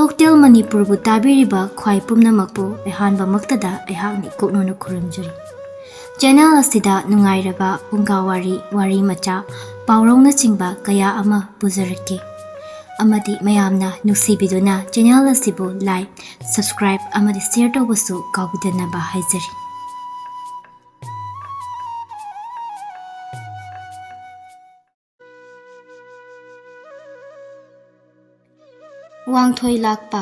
Cocktail ꯃꯅꯤꯄꯨꯔꯕꯨ ꯇꯥꯕꯤꯔꯤꯕ ꯈ꯭ꯋꯥꯏ ꯄꯨꯝꯅꯃꯛꯄꯨ ꯑꯍꯥꯟꯕꯃꯛꯇꯗ ꯑꯩꯍꯥꯛꯅ ꯀꯣꯛꯅꯨꯅ ꯈꯨꯔꯨꯝꯖꯔꯤ꯫ ꯆꯦꯅꯦꯜ ꯑꯁꯤꯗ ꯅꯨꯡꯉꯥꯏꯔꯕ ꯐꯨꯡꯒꯥꯋꯥꯔꯤ, ꯋꯥꯔꯤ ꯃꯆꯥ, ꯄꯥꯎꯔꯧꯅꯆꯤꯡꯕ ꯀꯌꯥ ꯑꯃ ꯄꯨꯖꯔꯛꯀꯦ ꯑꯃꯗꯤ ꯃꯌꯥꯝꯅ ꯅꯨꯡꯁꯤꯕꯤꯗꯨꯅ ꯆꯦꯅꯦꯜ ꯑꯁꯤꯕꯨ ꯂꯥꯏꯛ, ꯁꯕꯁꯀ꯭ꯔꯥꯏꯕ ꯑꯃꯗꯤ ꯁꯦꯌꯔ ꯇꯧꯕꯁꯨ ꯀꯥꯎꯕꯤꯗꯅꯕ ꯍꯥꯏꯖꯔꯤ꯫ ꯋꯥꯡꯊꯣꯏ ꯂꯥꯛꯄ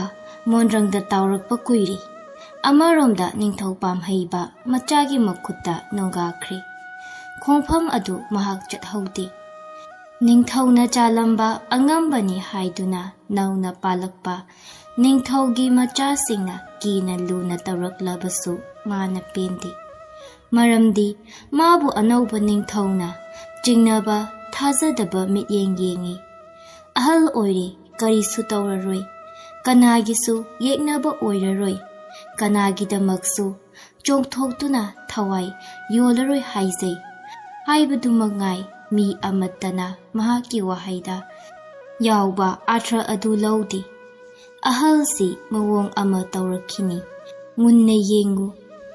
ꯃꯣꯟꯗ꯭ꯔꯪꯗ ꯇꯥꯎꯔꯛꯄ ꯀꯨꯏꯔꯦ, ꯑꯃꯔꯣꯝꯗ ꯅꯤꯡꯊꯧ ꯄꯥꯝꯍꯩꯕ ꯃꯆꯥꯒꯤ ꯃꯈꯨꯠꯇ ꯅꯣꯡꯒꯥꯈ꯭ꯔꯦ꯫ ꯈꯣꯡꯐꯝ ꯑꯗꯨ ꯃꯍꯥꯛ ꯆꯠꯍꯧꯗꯦ꯫ ꯅꯤꯡꯊꯧꯅ ꯆꯥꯂꯝꯕ ꯑꯉꯝꯕꯅꯤ ꯍꯥꯏꯗꯨꯅ ꯅꯧꯅ ꯄꯥꯜꯂꯛꯄ ꯅꯤꯡꯊꯧꯒꯤ ꯃꯆꯥꯁꯤꯡꯅ ꯀꯤꯅ ꯂꯨꯅ ꯇꯧꯔꯛꯂꯕꯁꯨ ꯃꯥꯅ ꯄꯦꯟꯗꯦ꯫ ꯃꯔꯝꯗꯤ ꯃꯥꯕꯨ ꯑꯅꯧꯕ ꯅꯤꯡꯊꯧꯅ ꯆꯤꯡꯅꯕ, ꯊꯥꯖꯗꯕ ꯃꯤꯠꯌꯦꯡ ꯌꯦꯡꯏ꯫ ꯑꯍꯜ ꯑꯣꯏꯔꯦ, ꯀꯔꯤꯁꯨ ꯇꯧꯔꯔꯣꯏ, ꯀꯅꯥꯒꯤꯁꯨ ꯌꯦꯛꯅꯕ ꯑꯣꯏꯔꯔꯣই, ꯀꯅꯥꯒꯤꯗꯃꯛꯁꯨ ꯆꯣꯡꯊꯣꯛꯇꯨꯅ ꯊꯋꯥꯏ ꯌꯣꯜꯂꯔꯣꯏ ꯍꯥꯏꯖꯩ ꯍꯥꯏꯕꯗꯨꯃꯉꯥꯏ ꯃꯤ ꯑꯃꯠꯇꯅ ꯃꯍꯥꯛꯀꯤ ꯋꯥꯍꯩꯗ ꯌꯥꯎꯕ ꯑꯥꯔꯊ ꯑꯗꯨ ꯂꯧꯗꯦ꯫ ꯑꯍꯜꯁꯤ ꯃꯑꯣꯡ ꯑꯃ ꯇꯧꯔꯛꯈꯤꯅꯤ, ꯃꯨꯟꯅ ꯌꯦꯡꯉꯨ,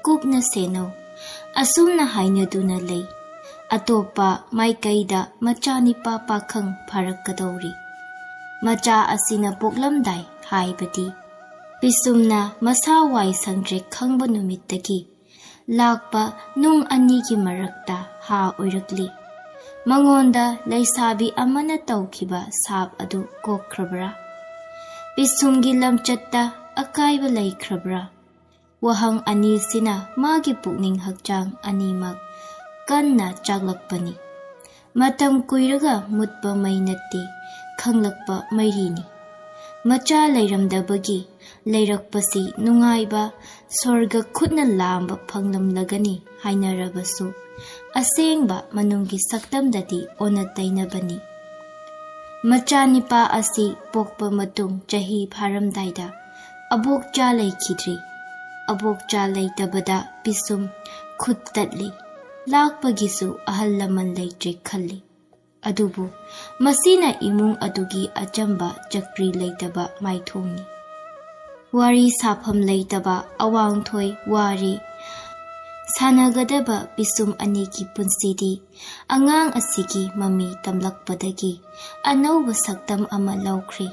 ꯀꯨꯞꯅ ꯁꯦꯟꯅꯧ, ꯑꯁꯨꯝꯅ ꯍꯥꯏꯅꯗꯨꯅ ꯂꯩ꯫ ꯑꯇꯣꯞꯄ ꯃꯥꯏꯀꯩꯗ ꯃꯆꯥꯅꯤꯄꯥ ꯄꯥꯈꯪ ꯐꯥꯔꯛꯀꯗꯧꯔꯤ꯫ ꯃꯆꯥ ꯑꯁꯤꯅ ꯄꯣꯛꯂꯝꯗꯥꯏ ꯍꯥꯏꯕꯗꯤ ꯄꯤꯁꯨꯝꯅ ꯃꯁꯥ ꯋꯥꯏ ꯁꯪꯗ꯭ꯔꯦ ꯈꯪꯕ ꯅꯨꯃꯤꯠꯇꯒꯤ ꯂꯥꯛꯄ ꯅꯨꯡ ꯑꯅꯤꯒꯤ ꯃꯔꯛꯇ ꯍꯥ ꯑꯣꯏꯔꯛꯂꯤ꯫ ꯃꯉꯣꯟꯗ ꯂꯩꯁꯥꯕꯤ ꯑꯃꯅ ꯇꯧꯈꯤꯕ ꯁꯥꯞ ꯑꯗꯨ ꯀꯣꯛꯈ꯭ꯔꯕ꯭ꯔꯥ? ꯄꯤꯁꯨꯝꯒꯤ ꯂꯝꯆꯠꯇ ꯑꯀꯥꯏꯕ ꯂꯩꯈ꯭ꯔꯕ꯭ꯔꯥ? ꯋꯥꯍꯪ ꯑꯅꯤꯁꯤꯅ ꯃꯥꯒꯤ ꯄꯨꯛꯅꯤꯡ ꯍꯛꯆꯥꯡ ꯑꯅꯤꯃꯛ ꯀꯟꯅ ꯆꯥꯛꯂꯛꯄꯅꯤ꯫ ꯃꯇꯝ ꯀꯨꯏꯔꯒ ꯃꯨꯠꯄ ꯃꯩ ꯅꯠꯇꯦ, ꯈꯪꯂꯛꯄ ꯃꯩꯔꯤꯅꯤ꯫ ꯃꯆꯥ ꯂꯩꯔꯝꯗꯕꯒꯤ ꯂꯩꯔꯛꯄꯁꯤ ꯅꯨꯡꯉꯥꯏꯕ, ꯁ꯭ꯋꯔꯒ ꯈꯨꯠꯅ ꯂꯥꯝꯕ ꯐꯪꯂꯝꯂꯒꯅꯤ ꯍꯥꯏꯅꯔꯕꯁꯨ ꯑꯁꯦꯡꯕ ꯃꯅꯨꯡꯒꯤ ꯁꯛꯇꯝꯗꯗꯤ ꯑꯣꯟꯅ ꯇꯩꯅꯕꯅꯤ꯫ ꯃꯆꯥꯅꯤꯄꯥ ꯑꯁꯤ ꯄꯣꯛꯄ ꯃꯇꯨꯡ ꯆꯍꯤ ꯐꯥꯔꯝꯗꯥꯏꯗ ꯑꯕꯣꯛꯆꯥ ꯂꯩꯈꯤꯗ꯭ꯔꯦ꯫ ꯑꯕꯣꯛꯆꯥ ꯂꯩꯇꯕꯗ ꯄꯤꯁꯨꯝ ꯈꯨꯠ ꯇꯠꯂꯤ, ꯂꯥꯛꯄꯒꯤꯁꯨ ꯑꯍꯜ ꯂꯃꯟ ꯂꯩꯇ꯭ꯔꯦ ꯈꯜꯂꯤ꯫ ꯑꯗꯨꯕꯨ ꯃꯁꯤꯅ ꯏꯃꯨꯡ ꯑꯗꯨꯒꯤ ꯑꯆꯝꯕ ꯆꯀ꯭ꯔꯤ ꯂꯩꯇꯕ ꯃꯥꯏꯊꯣꯡꯅꯤ꯫ ꯋꯥꯔꯤ ꯁꯥꯐꯝ ꯂꯩꯇꯕ ꯑꯋꯥꯡꯊꯣꯏ ꯋꯥꯔꯦ꯫ ꯁꯥꯟꯅꯒꯗꯕ ꯄꯤꯁꯨꯝ ꯑꯅꯤꯒꯤ ꯄꯨꯟꯁꯤꯗꯤ ꯑꯉꯥꯡ ꯑꯁꯤꯒꯤ ꯃꯃꯤ ꯇꯝꯂꯛꯄꯗꯒꯤ ꯑꯅꯧꯕ ꯁꯛꯇꯝ ꯑꯃ ꯂꯧꯈ꯭ꯔꯦ꯫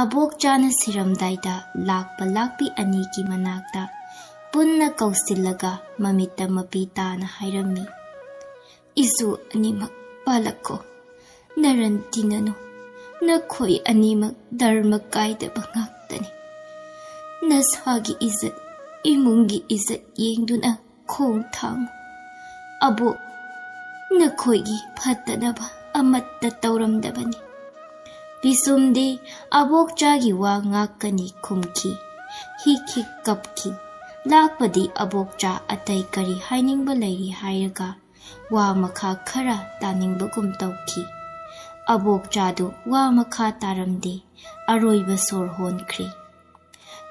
ꯑꯕꯣꯛꯆꯥꯅ ꯁꯤꯔꯝꯗꯥꯏꯗ ꯂꯥꯛꯄ ꯂꯥꯛꯄꯤ ꯑꯅꯤꯒꯤ ꯃꯅꯥꯛꯇ ꯄꯨꯟꯅ ꯀꯧꯁꯤꯜꯂꯒ ꯃꯃꯤꯠꯇ ꯃꯄꯤ ꯇꯥꯅ ꯍꯥꯏꯔꯝꯃꯤ, "ꯏꯁꯨ ꯑꯅꯤꯃꯛ ꯄꯥꯜꯂꯛꯈꯣ, ꯅꯔꯟ ꯇꯤꯟꯅꯅꯨ, ꯅꯈꯣꯏ ꯑꯅꯤꯃꯛ ꯙꯔꯃ ꯀꯥꯏꯗꯕ ꯉꯥꯛꯇꯅꯤ꯫ ꯅꯁꯥꯒꯤ ꯏꯖꯠ, ꯏꯃꯨꯡꯒꯤ ꯏꯖꯠ ꯌꯦꯡꯗꯨꯅ ꯈꯣꯡ ꯊꯥꯡꯉꯨ꯫ ꯑꯕꯣꯛ ꯅꯈꯣꯏꯒꯤ ꯐꯠꯇꯅꯕ ꯑꯃꯠꯇ ꯇꯧꯔꯝꯗꯕꯅꯤ"꯫ ꯄꯤꯁꯨꯝꯗꯤ ꯑꯕꯣꯛꯆꯥꯒꯤ ꯋꯥ ꯉꯥꯛꯀꯅꯤ ꯈꯨꯝꯈꯤ, ꯍꯤꯛ ꯍꯤꯛ ꯀꯞꯈꯤ꯫ ꯂꯥꯛꯄꯗꯤ ꯑꯕꯣꯛꯆꯥ ꯑꯇꯩ ꯀꯔꯤ ꯍꯥꯏꯅꯤꯡꯕ ꯂꯩꯔꯤ ꯍꯥꯏꯔꯒ ꯋꯥ ꯃꯈꯥ ꯈꯔ ꯇꯥꯅꯤꯡꯕꯒꯨꯝ ꯇꯧꯈꯤ꯫ ꯑꯕꯣꯛꯆꯥꯗꯨ ꯋꯥ ꯃꯈꯥ ꯇꯥꯔꯝꯗꯦ, ꯑꯔꯣꯏꯕ ꯁꯣꯔ ꯍꯣꯟꯈ꯭ꯔꯦ꯫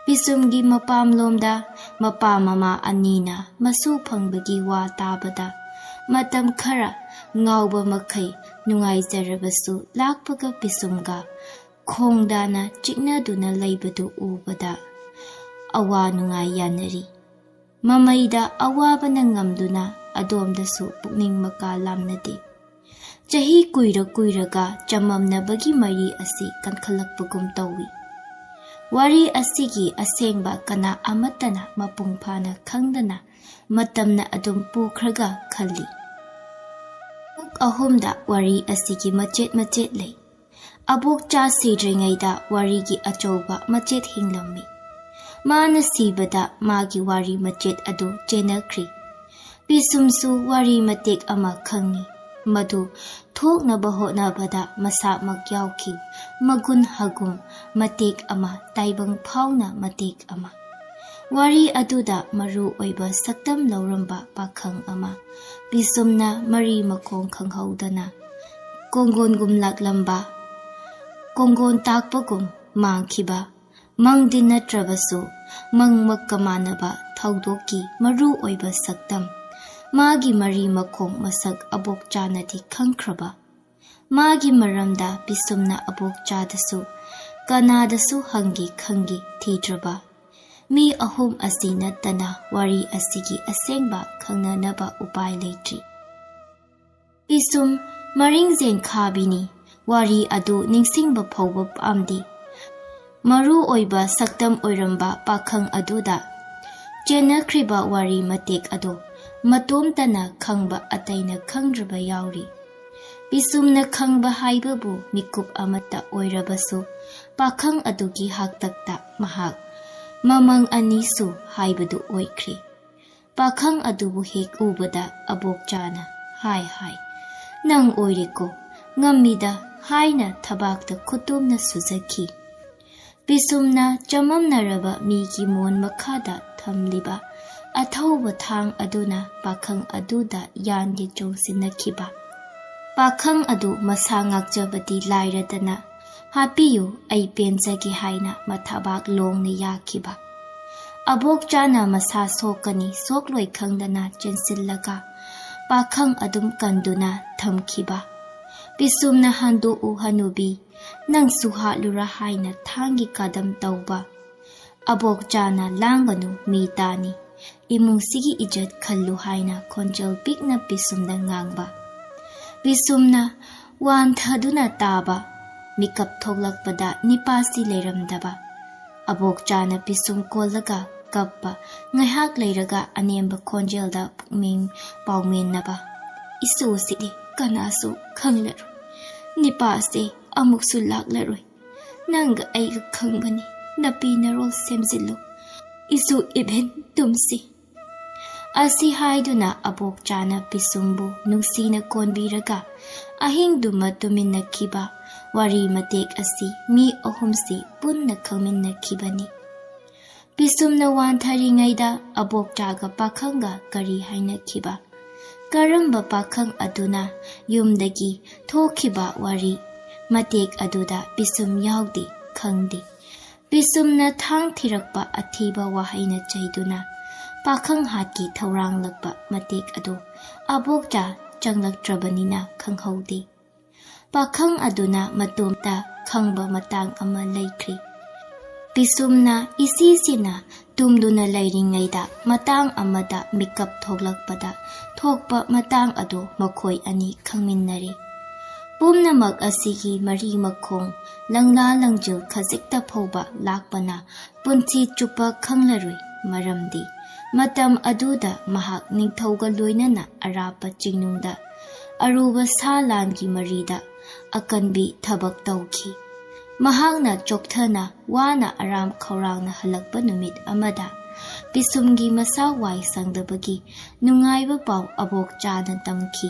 ꯄꯤꯁꯨꯝꯒꯤ ꯃꯄꯥꯝꯂꯣꯝꯗ ꯃꯄꯥ ꯃꯃꯥ ꯑꯅꯤꯅ ꯃꯁꯨ ꯐꯪꯕꯒꯤ ꯋꯥ ꯇꯥꯕꯗ ꯃꯇꯝ ꯈꯔ ꯉꯥꯎꯕ ꯃꯈꯩ ꯅꯨꯡꯉꯥꯏꯖꯔꯕꯁꯨ ꯂꯥꯛꯄꯒ ꯄꯤꯁꯨꯝꯒ ꯈꯣꯡꯗꯥꯅ ꯆꯤꯛꯅꯗꯨꯅ ꯂꯩꯕꯗꯨ ꯎꯕꯗ ꯑꯋꯥ ꯅꯨꯡꯉꯥꯏ ꯌꯥꯅꯔꯤ꯫ ꯃꯃꯩꯗ ꯑꯋꯥꯕꯅ ꯉꯝꯗꯨꯅ ꯑꯗꯣꯝꯗꯁꯨ ꯄꯨꯛꯅꯤꯡ ꯃꯀꯥ ꯂꯥꯝꯅꯗꯦ꯫ ꯆꯍꯤ ꯀꯨꯏꯔ ꯀꯨꯏꯔꯒ ꯆꯃꯝꯅꯕꯒꯤ ꯃꯔꯤ ꯑꯁꯤ ꯀꯟꯈꯠꯂꯛꯄꯒꯨꯝ ꯇꯧꯏ꯫ ꯋꯥꯔꯤ ꯑꯁꯤꯒꯤ ꯑꯁꯦꯡꯕ ꯀꯅꯥ ꯑꯃꯠꯇꯅ ꯃꯄꯨꯡ ꯐꯥꯅ ꯈꯪꯗꯅ ꯃꯇꯝꯅ ꯑꯗꯨꯝ ꯄꯨꯈ꯭ꯔꯒ ꯈꯜꯂꯤ꯫ ꯕꯨꯛ 3ꯗ ꯋꯥꯔꯤ ꯑꯁꯤꯒꯤ ꯃꯆꯦꯠ ꯃꯆꯦꯠ ꯂꯩ꯫ ꯑꯕꯣꯛꯆꯥ ꯁꯤꯗ꯭ꯔꯤꯉꯩꯗ ꯋꯥꯔꯤꯒꯤ ꯑꯆꯧꯕ ꯃꯆꯦꯠ ꯍꯤꯡꯂꯝꯃꯤ꯫ ꯃꯥꯅ ꯁꯤꯕꯗ ꯃꯥꯒꯤ ꯋꯥꯔꯤ ꯃꯆꯦꯠ ꯑꯗꯨ ꯆꯦꯟꯅꯈ꯭ꯔꯤ꯫ ꯄꯤꯁꯨꯝꯁꯨ ꯋꯥꯔꯤ ꯃꯇꯦꯛ ꯑꯃ ꯈꯪꯉꯤ, ꯃꯗꯨ ꯊꯣꯛꯅꯕ ꯍꯣꯠꯅꯕꯗ ꯃꯁꯥꯃꯛ ꯌꯥꯎꯈꯤ, ꯃꯒꯨꯟ ꯍꯒꯨꯝ ꯃꯇꯦꯛ ꯑꯃ, ꯇꯥꯏꯕꯪ ꯐꯥꯎꯅ ꯃꯇꯦꯛ ꯑꯃ꯫ ꯋꯥꯔꯤ ꯑꯗꯨꯗ ꯃꯔꯨ ꯑꯣꯏꯕ ꯁꯛꯇꯝ ꯂꯧꯔꯝꯕ ꯄꯥꯈꯪ ꯑꯃ, ꯄꯤꯁꯨꯝꯅ ꯃꯔꯤ ꯃꯈꯣꯡ ꯈꯪꯍꯧꯗꯅ ꯀꯣꯡꯒꯣꯟꯒꯨꯝ ꯂꯥꯛꯂꯝꯕ, ꯀꯣꯡꯒꯣꯟ ꯇꯥꯛꯄꯒꯨꯝ ꯃꯥꯡꯈꯤꯕ, ꯃꯪꯗꯤ ꯅꯠꯇ꯭ꯔꯕꯁꯨ ꯃꯪꯃꯛꯀ ꯃꯥꯟꯅꯕ ꯊꯧꯗꯣꯛꯀꯤ ꯃꯔꯨ ꯑꯣꯏꯕ ꯁꯛꯇꯝ, ꯃꯥꯒꯤ ꯃꯔꯤ ꯃꯈꯣꯡ ꯃꯁꯛ ꯑꯕꯣꯛꯆꯥꯅꯗꯤ ꯈꯪꯈ꯭ꯔꯕ, ꯃꯥꯒꯤ ꯃꯔꯝꯗ ꯄꯤꯁꯨꯝꯅ ꯑꯕꯣꯛꯆꯥꯗꯁꯨ ꯀꯅꯥꯗꯁꯨ ꯍꯪꯒꯤ ꯈꯪꯒꯤ ꯊꯤꯗ꯭ꯔꯕ ꯃꯤ ꯑꯍꯨꯝ ꯑꯁꯤ ꯅꯠꯇꯅ ꯋꯥꯔꯤ ꯑꯁꯤꯒꯤ ꯑꯁꯦꯡꯕ ꯈꯪꯅꯅꯕ ꯎꯄꯥꯏ ꯂꯩꯇ꯭ꯔꯤ꯫ ꯄꯤꯁꯨꯝ ꯃꯔꯤꯡꯖꯦꯟ ꯈꯥꯕꯤꯅꯤ ꯋꯥꯔꯤ ꯑꯗꯨ ꯅꯤꯡꯁꯤꯡꯕ ꯐꯥꯎꯕ ꯄꯥꯝꯗꯦ꯫ ꯃꯔꯨ ꯑꯣꯏꯕ ꯁꯛꯇꯝ ꯑꯣꯏꯔꯝꯕ ꯄꯥꯈꯪ ꯑꯗꯨꯗ ꯆꯦꯟꯅꯈ꯭ꯔꯤꯕ ꯋꯥꯔꯤ ꯃꯇꯦꯛ ꯑꯗꯨ ꯃꯇꯣꯝꯇꯅ ꯈꯪꯕ ꯑꯇꯩꯅ ꯈꯪꯗ꯭ꯔꯕ ꯌꯥꯎꯔꯤ꯫ ꯄꯤꯁꯨꯝꯅ ꯈꯪꯕ ꯍꯥꯏꯕꯕꯨ ꯃꯤꯀꯨꯞ ꯑꯃꯠꯇ ꯑꯣꯏꯔꯕꯁꯨ ꯄꯥꯈꯪ ꯑꯗꯨꯒꯤ ꯍꯥꯛꯇꯛꯇ ꯃꯍꯥꯛ ꯃꯃꯪ ꯑꯅꯤꯁꯨ ꯍꯥꯏꯕꯗꯨ ꯑꯣꯏꯈ꯭ꯔꯦ꯫ ꯄꯥꯈꯪ ꯑꯗꯨꯕꯨ ꯍꯦꯛ ꯎꯕꯗ ꯑꯕꯣꯛꯆꯥꯅ ꯍꯥꯏ ꯅꯪ ꯑꯣꯏꯔꯦꯀꯣ ꯉꯝꯃꯤꯗ ꯍꯥꯏꯅ ꯊꯕꯥꯛꯇ ꯈꯨꯠꯇꯨꯝꯅ ꯁꯨꯖꯈꯤ꯫ ꯄꯤꯁꯨꯝꯅ ꯆꯃꯝꯅꯔꯕ ꯃꯤꯒꯤ ꯃꯣꯟ ꯃꯈꯥꯗ ꯊꯝꯂꯤꯕ ꯑꯊꯧꯕ ꯊꯥꯡ ꯑꯗꯨꯅ ꯄꯥꯈꯪ ꯑꯗꯨꯗ ꯌꯥꯟꯒꯤ ꯆꯣꯡꯁꯤꯟꯅꯈꯤꯕ꯫ ꯄꯥꯈꯪ ꯑꯗꯨ ꯃꯁꯥ ꯉꯥꯛꯆꯕꯗꯤ ꯂꯥꯏꯔꯗꯅ ꯍꯥꯞꯄꯤꯌꯨ ꯑꯩ ꯄꯦꯟꯖꯒꯦ ꯍꯥꯏꯅ ꯃꯊꯕꯥꯛ ꯂꯣꯡꯅ ꯌꯥꯈꯤꯕ꯫ ꯑꯕꯣꯛꯆꯥꯅ ꯃꯁꯥ ꯁꯣꯛꯀꯅꯤ ꯁꯣꯛꯂꯣꯏ ꯈꯪꯗꯅ ꯆꯦꯟꯁꯤꯜꯂꯒ ꯄꯥꯈꯪ ꯑꯗꯨꯝ ꯀꯟꯗꯨꯅ ꯊꯝꯈꯤꯕ꯫ ꯄꯤꯁꯨꯝꯅ ꯍꯟꯗꯣꯛꯎ ꯍꯅꯨꯕꯤ ꯅꯪꯁꯨ ꯍꯥꯠꯂꯨꯔꯥ ꯍꯥꯏꯅ ꯊꯥꯡꯒꯤ ꯀꯗꯝ ꯇꯧꯕ꯫ ꯑꯕꯣꯛꯆꯥꯅ ꯂꯥꯡꯒꯅꯨ ꯃꯤ ꯇꯥꯅꯤ ꯏꯃꯨꯡꯁꯤꯒꯤ ꯏꯖꯠ ꯈꯜꯂꯨ ꯍꯥꯏꯅ ꯈꯣꯟꯖꯦꯜ ꯄꯤꯛꯅ ꯄꯤꯁꯨꯝꯗ ꯉꯥꯡꯕ꯫ ꯄꯤꯁꯨꯝꯅ ꯋꯥꯟꯊꯗꯨꯅ ꯇꯥꯕ ꯃꯤꯀꯞ ꯊꯣꯛꯂꯛꯄꯗ ꯅꯤꯄꯥꯁꯤ ꯂꯩꯔꯝꯗꯕ꯫ ꯑꯕꯣꯛꯆꯥꯅ ꯄꯤꯁꯨꯝ ꯀꯣꯜꯂꯒ ꯀꯞꯄ ꯉꯥꯏꯍꯥꯛ ꯂꯩꯔꯒ ꯑꯅꯦꯝꯕ ꯈꯣꯟꯖꯦꯜꯗ ꯄꯨꯛꯅꯤꯡ ꯄꯥꯎꯃꯤꯟꯅꯕ ꯏꯁꯨꯁꯤꯗꯤ ꯀꯅꯥꯁꯨ ꯈꯪꯂꯔꯣꯏ ꯅꯤꯄꯥꯁꯦ ꯑꯃꯨꯛꯁꯨ ꯂꯥꯛꯂꯔꯣꯏ ꯅꯪꯒ ꯑꯩꯒ ꯈꯪꯕꯅꯤ ꯅꯄꯤ ꯅꯔꯣꯜ ꯁꯦꯝꯖꯤꯜꯂꯨ ꯏꯁꯨ ꯏꯕꯦꯟ ꯇꯨꯝꯁꯤ꯫ ꯑꯁꯤ ꯍꯥꯏꯗꯨꯅ ꯑꯕꯣꯛꯆꯥꯅ ꯄꯤꯁꯨꯝꯕꯨ ꯅꯨꯡꯁꯤꯅ ꯀꯣꯟꯕꯤꯔꯒ ꯑꯍꯤꯡꯗꯨꯃ ꯇꯨꯃꯤꯟꯅꯈꯤꯕ ꯋꯥꯔꯤ ꯃꯇꯦꯛ ꯑꯁꯤ ꯃꯤ ꯑꯍꯨꯝꯁꯤ ꯄꯨꯟꯅ ꯈꯪꯃꯤꯟꯅꯈꯤꯕꯅꯤ꯫ ꯄꯤꯁꯨꯝꯅ ꯋꯥꯟꯊꯔꯤꯉꯩꯗ ꯑꯕꯣꯛꯆꯥꯒ ꯄꯥꯈꯪꯒ ꯀꯔꯤ ꯍꯥꯏꯅꯈꯤꯕ ꯀꯔꯝꯕ ꯄꯥꯈꯪ ꯑꯗꯨꯅ ꯌꯨꯝꯗꯒꯤ ꯊꯣꯛꯈꯤꯕ ꯋꯥꯔꯤ ꯃꯇꯦꯛ ꯑꯗꯨꯗ ꯄꯤꯁꯨꯝ ꯌꯥꯎꯗꯦ ꯈꯪꯗꯦ꯫ ꯄꯤꯁꯨꯝꯅ ꯊꯥꯡ ꯊꯤꯔꯛꯄ ꯑꯊꯤꯕ ꯋꯥꯍꯩꯅ ꯆꯩꯗꯨꯅ ꯄꯥꯈꯪ ꯍꯥꯠꯀꯤ ꯊꯧꯔꯥꯡꯂꯛꯄ ꯃꯇꯦꯛ ꯑꯗꯨ ꯑꯕꯣꯛꯆꯥ ꯆꯪꯂꯛꯇ꯭ꯔꯕꯅꯤꯅ ꯈꯪꯍꯧꯗꯦ꯫ ꯄꯥꯈꯪ ꯑꯗꯨꯅ ꯃꯇꯣꯝꯇ ꯈꯪꯕ ꯃꯇꯥꯡ ꯑꯃ ꯂꯩꯈ꯭ꯔꯤ꯫ ꯄꯤꯁꯨꯝꯅ ꯏꯁꯤꯁꯤꯅ ꯇꯨꯝꯗꯨꯅ ꯂꯩꯔꯤꯉꯩꯗ ꯃꯇꯥꯡ ꯑꯃꯗ ꯃꯤꯀꯞ ꯊꯣꯛꯂꯛꯄꯗ ꯊꯣꯛꯄ ꯃꯇꯥꯡ ꯑꯗꯨ ꯃꯈꯣꯏ ꯑꯅꯤ ꯈꯪꯃꯤꯟꯅꯔꯦ꯫ ꯄꯨꯝꯅꯃꯛ ꯑꯁꯤꯒꯤ ꯃꯔꯤ ꯃꯈꯣꯡ ꯂꯪꯂꯥ ꯂꯪꯖꯤꯜ ꯈꯖꯤꯛꯇ ꯐꯥꯎꯕ ꯂꯥꯛꯄꯅ ꯄꯨꯟꯁꯤ ꯆꯨꯞꯄ ꯈꯪꯂꯔꯣꯏ ꯃꯔꯝꯗꯤ ꯃꯇꯝ ꯑꯗꯨꯗ ꯃꯍꯥꯛ ꯅꯤꯡꯊꯧꯒ ꯂꯣꯏꯅꯅ ꯑꯔꯥꯞꯄ ꯆꯤꯡꯅꯨꯡꯗ ꯑꯔꯨꯕ ꯁꯥ ꯂꯥꯟꯒꯤ ꯃꯔꯤꯗ ꯑꯀꯟꯕꯤ ꯊꯕꯛ ꯇꯧꯈꯤ꯫ ꯃꯍꯥꯛꯅ ꯆꯣꯛꯊꯅ ꯋꯥꯅ ꯑꯔꯥꯝ ꯈꯧꯔꯥꯡꯅ ꯍꯜꯂꯛꯄ ꯅꯨꯃꯤꯠ ꯑꯃꯗ ꯄꯤꯁꯨꯝꯒꯤ ꯃꯁꯥ ꯋꯥꯏ ꯁꯪꯗꯕꯒꯤ ꯅꯨꯡꯉꯥꯏꯕ ꯄꯥꯎ ꯑꯕꯣꯛꯆꯥꯅ ꯇꯝꯈꯤ꯫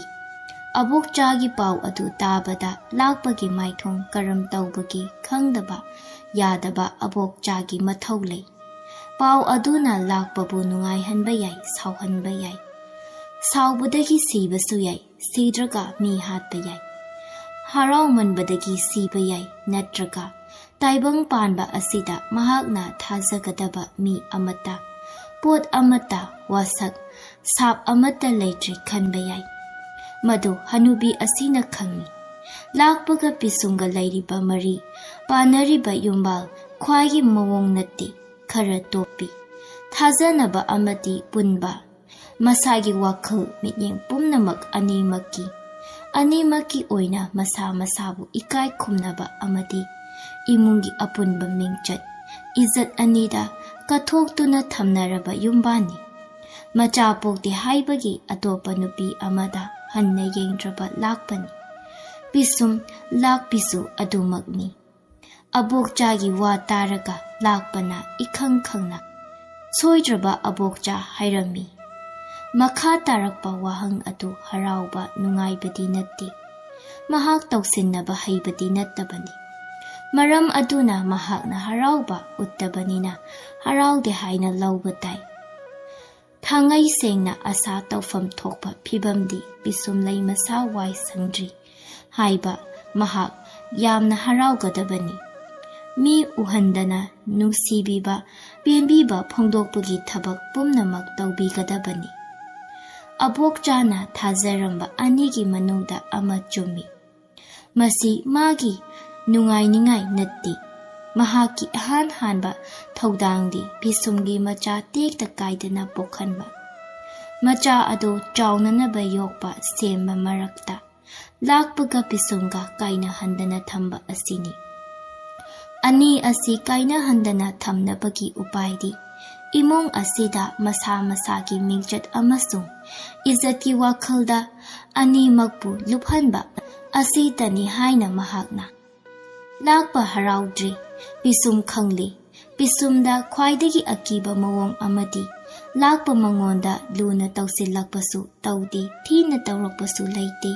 ꯑꯕꯣꯛꯆꯥꯒꯤ ꯄꯥꯎ ꯑꯗꯨ ꯇꯥꯕꯗ ꯂꯥꯛꯄꯒꯤ ꯃꯥꯏꯊꯣꯡ ꯀꯔꯝ ꯇꯧꯕꯒꯦ ꯈꯪꯗꯕ ꯌꯥꯗꯕ ꯑꯕꯣꯛꯆꯥꯒꯤ ꯃꯊꯧ ꯂꯩ꯫ ꯄꯥꯎ ꯑꯗꯨꯅ ꯂꯥꯛꯄꯕꯨ ꯅꯨꯡꯉꯥꯏꯍꯟꯕ ꯌꯥꯏ ꯁꯥꯎꯍꯟꯕ ꯌꯥꯏ꯫ ꯁꯥꯎꯕꯗꯒꯤ ꯁꯤꯕꯁꯨ ꯌꯥꯏ ꯁꯤꯗ꯭ꯔꯒ ꯃꯤ ꯍꯥꯠꯄ ꯌꯥꯏ꯫ ꯍꯔꯥꯎꯃꯟꯕꯗꯒꯤ ꯁꯤꯕ ꯌꯥꯏ ꯅꯠꯇ꯭ꯔꯒ ꯇꯥꯏꯕꯪ ꯄꯥꯟꯕ ꯑꯁꯤꯗ ꯃꯍꯥꯛꯅ ꯊꯥꯖꯒꯗꯕ ꯃꯤ ꯑꯃꯠꯇ ꯄꯣꯠ ꯑꯃꯠꯇ ꯋꯥꯁꯛ ꯁꯥꯞ ꯑꯃꯠꯇ ꯂꯩꯇ꯭ꯔꯦ ꯈꯟꯕ ꯌꯥꯏ꯫ ꯃꯗꯨ ꯍꯅꯨꯕꯤ ꯑꯁꯤꯅ ꯈꯪꯏ꯫ ꯂꯥꯛꯄꯒ ꯄꯤꯁꯨꯝꯒ ꯂꯩꯔꯤꯕ ꯃꯔꯤ ꯄꯥꯟꯅꯔꯤꯕ ꯌꯨꯝꯕꯥꯜ ꯈ꯭ꯋꯥꯏꯒꯤ ꯃꯑꯣꯡ ꯅꯠꯇꯦ ꯈꯔ ꯇꯣꯞꯄꯤ꯫ ꯊꯥꯖꯅꯕ ꯑꯃꯗꯤ ꯄꯨꯟꯕ ꯃꯁꯥꯒꯤ ꯋꯥꯈꯜ ꯃꯤꯠꯌꯦꯡ ꯄꯨꯝꯅꯃꯛ ꯑꯅꯤꯃꯛꯀꯤ ꯑꯣꯏꯅ ꯃꯁꯥ ꯃꯁꯥꯕꯨ ꯏꯀꯥꯏ ꯈꯨꯝꯅꯕ ꯑꯃꯗꯤ ꯏꯃꯨꯡꯒꯤ ꯑꯄꯨꯟꯕ ꯃꯤꯡꯆꯠ ꯏꯖꯠ ꯑꯅꯤꯗ ꯀꯠꯊꯣꯛꯇꯨꯅ ꯊꯝꯅꯔꯕ ꯌꯨꯝꯕꯥꯟꯅꯤ꯫ ꯃꯆꯥ ꯄꯣꯛꯇꯦ ꯍꯥꯏꯕꯒꯤ ꯑꯇꯣꯞꯄ ꯅꯨꯄꯤ ꯑꯃꯗ ꯍꯟꯅ ꯌꯦꯡꯗ꯭ꯔꯕ ꯂꯥꯛꯄꯅꯤ꯫ ꯄꯤꯁꯨꯝ ꯂꯥꯛꯄꯤꯁꯨ ꯑꯗꯨꯃꯛꯅꯤ꯫ ꯑꯕꯣꯛꯆꯥꯒꯤ ꯋꯥ ꯇꯥꯔꯒ ꯂꯥꯛꯄꯅ ꯏꯈꯪ ꯈꯪꯅ ꯁꯣꯏꯗ꯭ꯔꯕ ꯑꯕꯣꯛꯆꯥ ꯍꯥꯏꯔꯝꯃꯤ꯫ ꯃꯈꯥ ꯇꯥꯔꯛꯄ ꯋꯥꯍꯪ ꯑꯗꯨ ꯍꯔꯥꯎꯕ ꯅꯨꯡꯉꯥꯏꯕꯗꯤ ꯅꯠꯇꯦ꯫ ꯃꯍꯥꯛ ꯇꯧꯁꯤꯟꯅꯕ ꯍꯩꯕꯗꯤ ꯅꯠꯇꯕꯅꯤ꯫ ꯃꯔꯝ ꯑꯗꯨꯅ ꯃꯍꯥꯛꯅ ꯍꯔꯥꯎꯕ ꯎꯠꯇꯕꯅꯤꯅ ꯍꯔꯥꯎꯗꯦ ꯍꯥꯏꯅ ꯂꯧꯕ ꯇꯥꯏ꯫ ꯊꯥꯡꯉꯩ ꯁꯦꯡꯅ ꯑꯁꯥ ꯇꯧꯐꯝ ꯊꯣꯛꯄ ꯐꯤꯚꯝꯗꯤ ꯄꯤꯁꯨꯝ ꯂꯩ ꯃꯁꯥ ꯋꯥꯏ ꯁꯪꯗ꯭ꯔꯤ ꯍꯥꯏꯕ ꯃꯍꯥꯛ ꯌꯥꯝꯅ ꯍꯔꯥꯎꯒꯗꯕꯅꯤ꯫ ꯃꯤ ꯎꯍꯟꯗꯅ ꯅꯨꯡꯁꯤꯕꯤꯕ ꯄꯦꯟꯕꯤꯕ ꯐꯣꯡꯗꯣꯛꯄꯒꯤ ꯊꯕꯛ ꯄꯨꯝꯅꯃꯛ ꯇꯧꯕꯤꯒꯗꯕꯅꯤ꯫ ꯑꯕꯣꯛꯆꯥꯅ ꯊꯥꯖꯔꯝꯕ ꯑꯅꯤꯒꯤ ꯃꯅꯨꯡꯗ ꯑꯃ ꯆꯨꯝꯃꯤ꯫ ꯃꯁꯤ ꯃꯥꯒꯤ ꯅꯨꯡꯉꯥꯏꯅꯤꯉꯥꯏ ꯅꯠꯇꯦ ꯃꯍꯥꯛꯀꯤ ꯑꯍꯥꯟ ꯍꯥꯟꯕ ꯊꯧꯗꯥꯡꯗꯤ ꯄꯤꯁꯨꯝꯒꯤ ꯃꯆꯥ ꯇꯦꯛꯇ ꯀꯥꯏꯗꯅ ꯄꯣꯛꯍꯟꯕ, ꯃꯆꯥ ꯑꯗꯨ ꯆꯥꯎꯅꯅꯕ ꯌꯣꯛꯄ ꯁꯦꯝꯕ ꯃꯔꯛꯇ ꯂꯥꯛꯄꯒ ꯄꯤꯁꯨꯝꯒ ꯀꯥꯏꯅꯍꯟꯗꯅ ꯊꯝꯕ ꯑꯁꯤꯅꯤ꯫ ꯑꯅꯤ ꯑꯁꯤ ꯀꯥꯏꯅꯍꯟꯗꯅ ꯊꯝꯅꯕꯒꯤ ꯎꯄꯥꯏꯗꯤ ꯏꯃꯨꯡ ꯑꯁꯤꯗ ꯃꯁꯥ ꯃꯁꯥꯒꯤ ꯃꯤꯡꯆꯠ ꯑꯃꯁꯨꯡ ꯏꯖꯠꯀꯤ ꯋꯥꯈꯜꯗ ꯑꯅꯤꯃꯛꯄꯨ ꯂꯨꯞꯍꯟꯕ ꯑꯁꯤꯇꯅꯤ ꯍꯥꯏꯅ ꯃꯍꯥꯛꯅ ꯂꯥꯛꯄ ꯍꯔꯥꯎꯗ꯭ꯔꯤ꯫ ꯄꯤꯁꯨꯝ ꯈꯪꯂꯤ, ꯄꯤꯁꯨꯝꯗ ꯈ꯭ꯋꯥꯏꯗꯒꯤ ꯑꯀꯤꯕ ꯃꯑꯣꯡ ꯑꯃꯗꯤ ꯂꯥꯛꯄ ꯃꯉꯣꯟꯗ ꯂꯨꯅ ꯇꯧꯁꯤꯜꯂꯛꯄꯁꯨ ꯇꯧꯗꯦ, ꯊꯤꯅ ꯇꯧꯔꯛꯄꯁꯨ ꯂꯩꯇꯦ꯫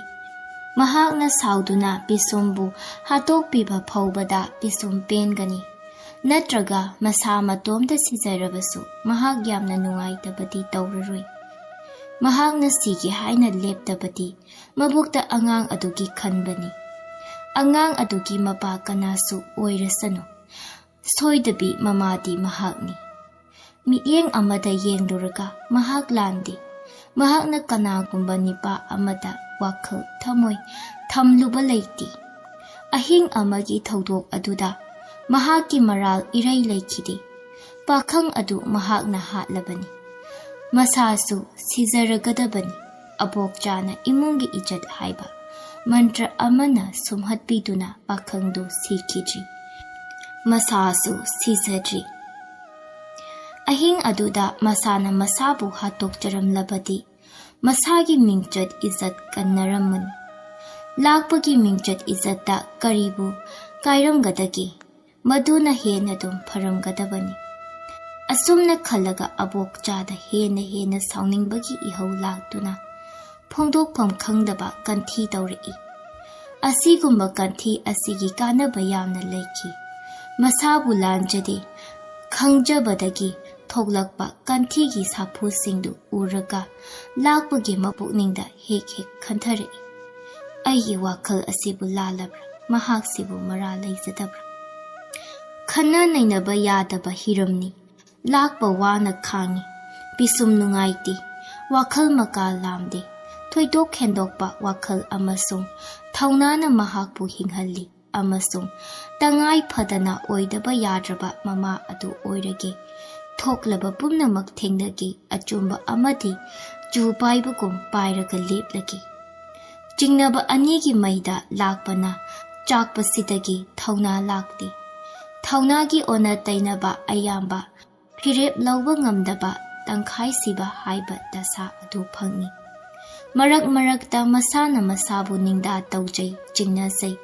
ꯃꯍꯥꯛꯅ ꯁꯥꯎꯗꯨꯅ ꯄꯤꯁꯨꯝꯕꯨ ꯍꯥꯠꯇꯣꯛꯄꯤꯕ ꯐꯥꯎꯕꯗ ꯄꯤꯁꯨꯝ ꯄꯦꯟꯒꯅꯤ, ꯅꯠꯇ꯭ꯔꯒ ꯃꯁꯥ ꯃꯇꯣꯝꯇ ꯁꯤꯖꯔꯕꯁꯨ ꯃꯍꯥꯛ ꯌꯥꯝꯅ ꯅꯨꯡꯉꯥꯏꯇꯕꯗꯤ ꯇꯧꯔꯔꯣꯏ꯫ ꯃꯍꯥꯛꯅ ꯁꯤꯒꯦ ꯍꯥꯏꯅ ꯂꯦꯞꯇꯕꯗꯤ ꯃꯕꯨꯛꯇ ꯑꯉꯥꯡ ꯑꯗꯨꯒꯤ ꯈꯟꯕꯅꯤ꯫ ꯑꯉꯥꯡ ꯑꯗꯨꯒꯤ ꯃꯄꯥ ꯀꯅꯥꯁꯨ ꯑꯣꯏꯔꯁꯅꯨ, ꯁꯣꯏꯗꯕꯤ ꯃꯃꯥꯗꯤ ꯃꯍꯥꯛꯅꯤ꯫ ꯃꯤꯠꯌꯦꯡ ꯑꯃꯗ ꯌꯦꯡꯂꯨꯔꯒ ꯃꯍꯥꯛ ꯂꯥꯟꯗꯦ꯫ ꯃꯍꯥꯛꯅ ꯀꯅꯥꯒꯨꯝꯕ ꯅꯤꯄꯥ ꯑꯃꯗ ꯋꯥꯈꯜ ꯊꯃꯣꯏ ꯊꯝꯂꯨꯕ ꯂꯩꯇꯦ꯫ ꯑꯍꯤꯡ ꯑꯃꯒꯤ ꯊꯧꯗꯣꯛ ꯑꯗꯨꯗ ꯃꯍꯥꯛꯀꯤ ꯃꯔꯥꯜ ꯏꯔꯩ ꯂꯩꯈꯤꯗꯦ꯫ ꯄꯥꯈꯪ ꯑꯗꯨ ꯃꯍꯥꯛꯅ ꯍꯥꯠꯂꯕꯅꯤ, ꯃꯁꯥꯁꯨ ꯁꯤꯖꯔꯒꯗꯕꯅꯤ꯫ ꯑꯕꯣꯛꯆꯥꯅ ꯏꯃꯨꯡꯒꯤ ꯏꯖꯠ ꯍꯥꯏꯕ ꯃꯟꯇ꯭ꯔ ꯑꯃꯅ ꯁꯨꯝꯍꯠꯄꯤꯗꯨꯅ ꯄꯥꯈꯪꯗꯨ ꯁꯤꯈꯤꯗ꯭ꯔꯤ, ꯃꯁꯥꯁꯨ ꯁꯤꯖꯗ꯭ꯔꯤ꯫ ꯑꯍꯤꯡ ꯑꯗꯨꯗ ꯃꯁꯥꯅ ꯃꯁꯥꯕꯨ ꯍꯥꯠꯇꯣꯛꯆꯔꯝꯂꯕꯗꯤ ꯃꯁꯥꯒꯤ ꯃꯤꯡꯆꯠ ꯏꯖꯠ ꯀꯟꯅꯔꯝꯃꯅꯤ꯫ ꯂꯥꯛꯄꯒꯤ ꯃꯤꯡꯆꯠ ꯏꯖꯠꯇ ꯀꯔꯤꯕꯨ ꯀꯥꯏꯔꯝꯒꯗꯒꯦ? ꯃꯗꯨꯅ ꯍꯦꯟꯅ ꯑꯗꯨꯝ ꯐꯔꯝꯒꯗꯕꯅꯤ꯫ ꯑꯁꯨꯝꯅ ꯈꯜꯂꯒ ꯑꯕꯣꯛꯆꯥꯗ ꯍꯦꯟꯅ ꯍꯦꯟꯅ ꯁꯥꯎꯅꯤꯡꯕꯒꯤ ꯏꯍꯧ ꯂꯥꯛꯇꯨꯅ ꯐꯣꯡꯗꯣꯛꯐꯝ ꯈꯪꯗꯕ ꯀꯟꯊꯤ ꯇꯧꯔꯛꯏ꯫ ꯑꯁꯤꯒꯨꯝꯕ ꯀꯟꯊꯤ ꯑꯁꯤꯒꯤ ꯀꯥꯟꯅꯕ ꯌꯥꯝꯅ ꯂꯩꯈꯤ꯫ ꯃꯁꯥꯕꯨ ꯂꯥꯟꯖꯗꯦ ꯈꯪꯖꯕꯗꯒꯤ ꯊꯣꯛꯂꯛꯄ ꯀꯟꯊꯤꯒꯤ ꯁꯥꯐꯨꯁꯤꯡꯗꯨ ꯎꯔꯒ ꯂꯥꯛꯄꯒꯤ ꯃꯄꯨꯛꯅꯤꯡꯗ ꯍꯦꯛ ꯍꯦꯛ ꯈꯟꯊꯔꯛꯏ꯫ ꯑꯩꯒꯤ ꯋꯥꯈꯜ ꯑꯁꯤꯕꯨ ꯂꯥꯜꯂꯕ꯭ꯔꯥ? ꯃꯍꯥꯛꯁꯤꯕꯨ ꯃꯔꯥꯜ ꯂꯩꯖꯗꯕ꯭ꯔꯥ? ꯈꯟꯅ ꯅꯩꯅꯕ ꯌꯥꯗꯕ ꯍꯤꯔꯝꯅꯤ꯫ ꯂꯥꯛꯄ ꯋꯥꯅ ꯈꯥꯡꯉꯤ, ꯄꯤꯁꯨꯝ ꯅꯨꯡꯉꯥꯏꯇꯦ, ꯋꯥꯈꯜ ꯃꯀꯥ ꯂꯥꯝꯗꯦ꯫ ꯊꯣꯏꯗꯣꯛ ꯍꯦꯟꯗꯣꯛꯄ ꯋꯥꯈꯜ ꯑꯃꯁꯨꯡ ꯊꯧꯅꯥꯅ ꯃꯍꯥꯛꯄꯨ ꯍꯤꯡꯍꯜꯂꯤ ꯑꯃꯁꯨꯡ ꯇꯉꯥꯏ ꯐꯗꯅ ꯑꯣꯏꯗꯕ ꯌꯥꯗ꯭ꯔꯕ ꯃꯃꯥ ꯑꯗꯨ ꯑꯣꯏꯔꯒꯦ꯫ ꯊꯣꯛꯂꯕ ꯄꯨꯝꯅꯃꯛ ꯊꯦꯡꯅꯒꯦ, ꯑꯆꯨꯝꯕ ꯑꯃꯗꯤ ꯆꯨ ꯄꯥꯏꯕꯒꯨꯝ ꯄꯥꯏꯔꯒ ꯂꯦꯞꯂꯒꯦ꯫ ꯆꯤꯡꯅꯕ ꯑꯅꯤꯒꯤ ꯃꯩꯗ ꯂꯥꯛꯄꯅ ꯆꯥꯛꯄꯁꯤꯗꯒꯤ ꯊꯧꯅꯥ ꯂꯥꯛꯇꯦ꯫ ꯊꯧꯅꯥꯒꯤ ꯑꯣꯟꯅ ꯇꯩꯅꯕ ꯑꯌꯥꯝꯕ ꯐꯤꯔꯦꯞ ꯂꯧꯕ ꯉꯝꯗꯕ ꯇꯪꯈꯥꯏꯁꯤꯕ ꯍꯥꯏꯕ ꯗꯁꯥ ꯑꯗꯨ ꯐꯪꯏ꯫ ꯃꯔꯛ ꯃꯔꯛꯇ ꯃꯁꯥꯅ ꯃꯁꯥꯕꯨ ꯅꯤꯡꯗꯥ ꯇꯧꯖꯩ, ꯆꯤꯡꯅꯖꯩ꯫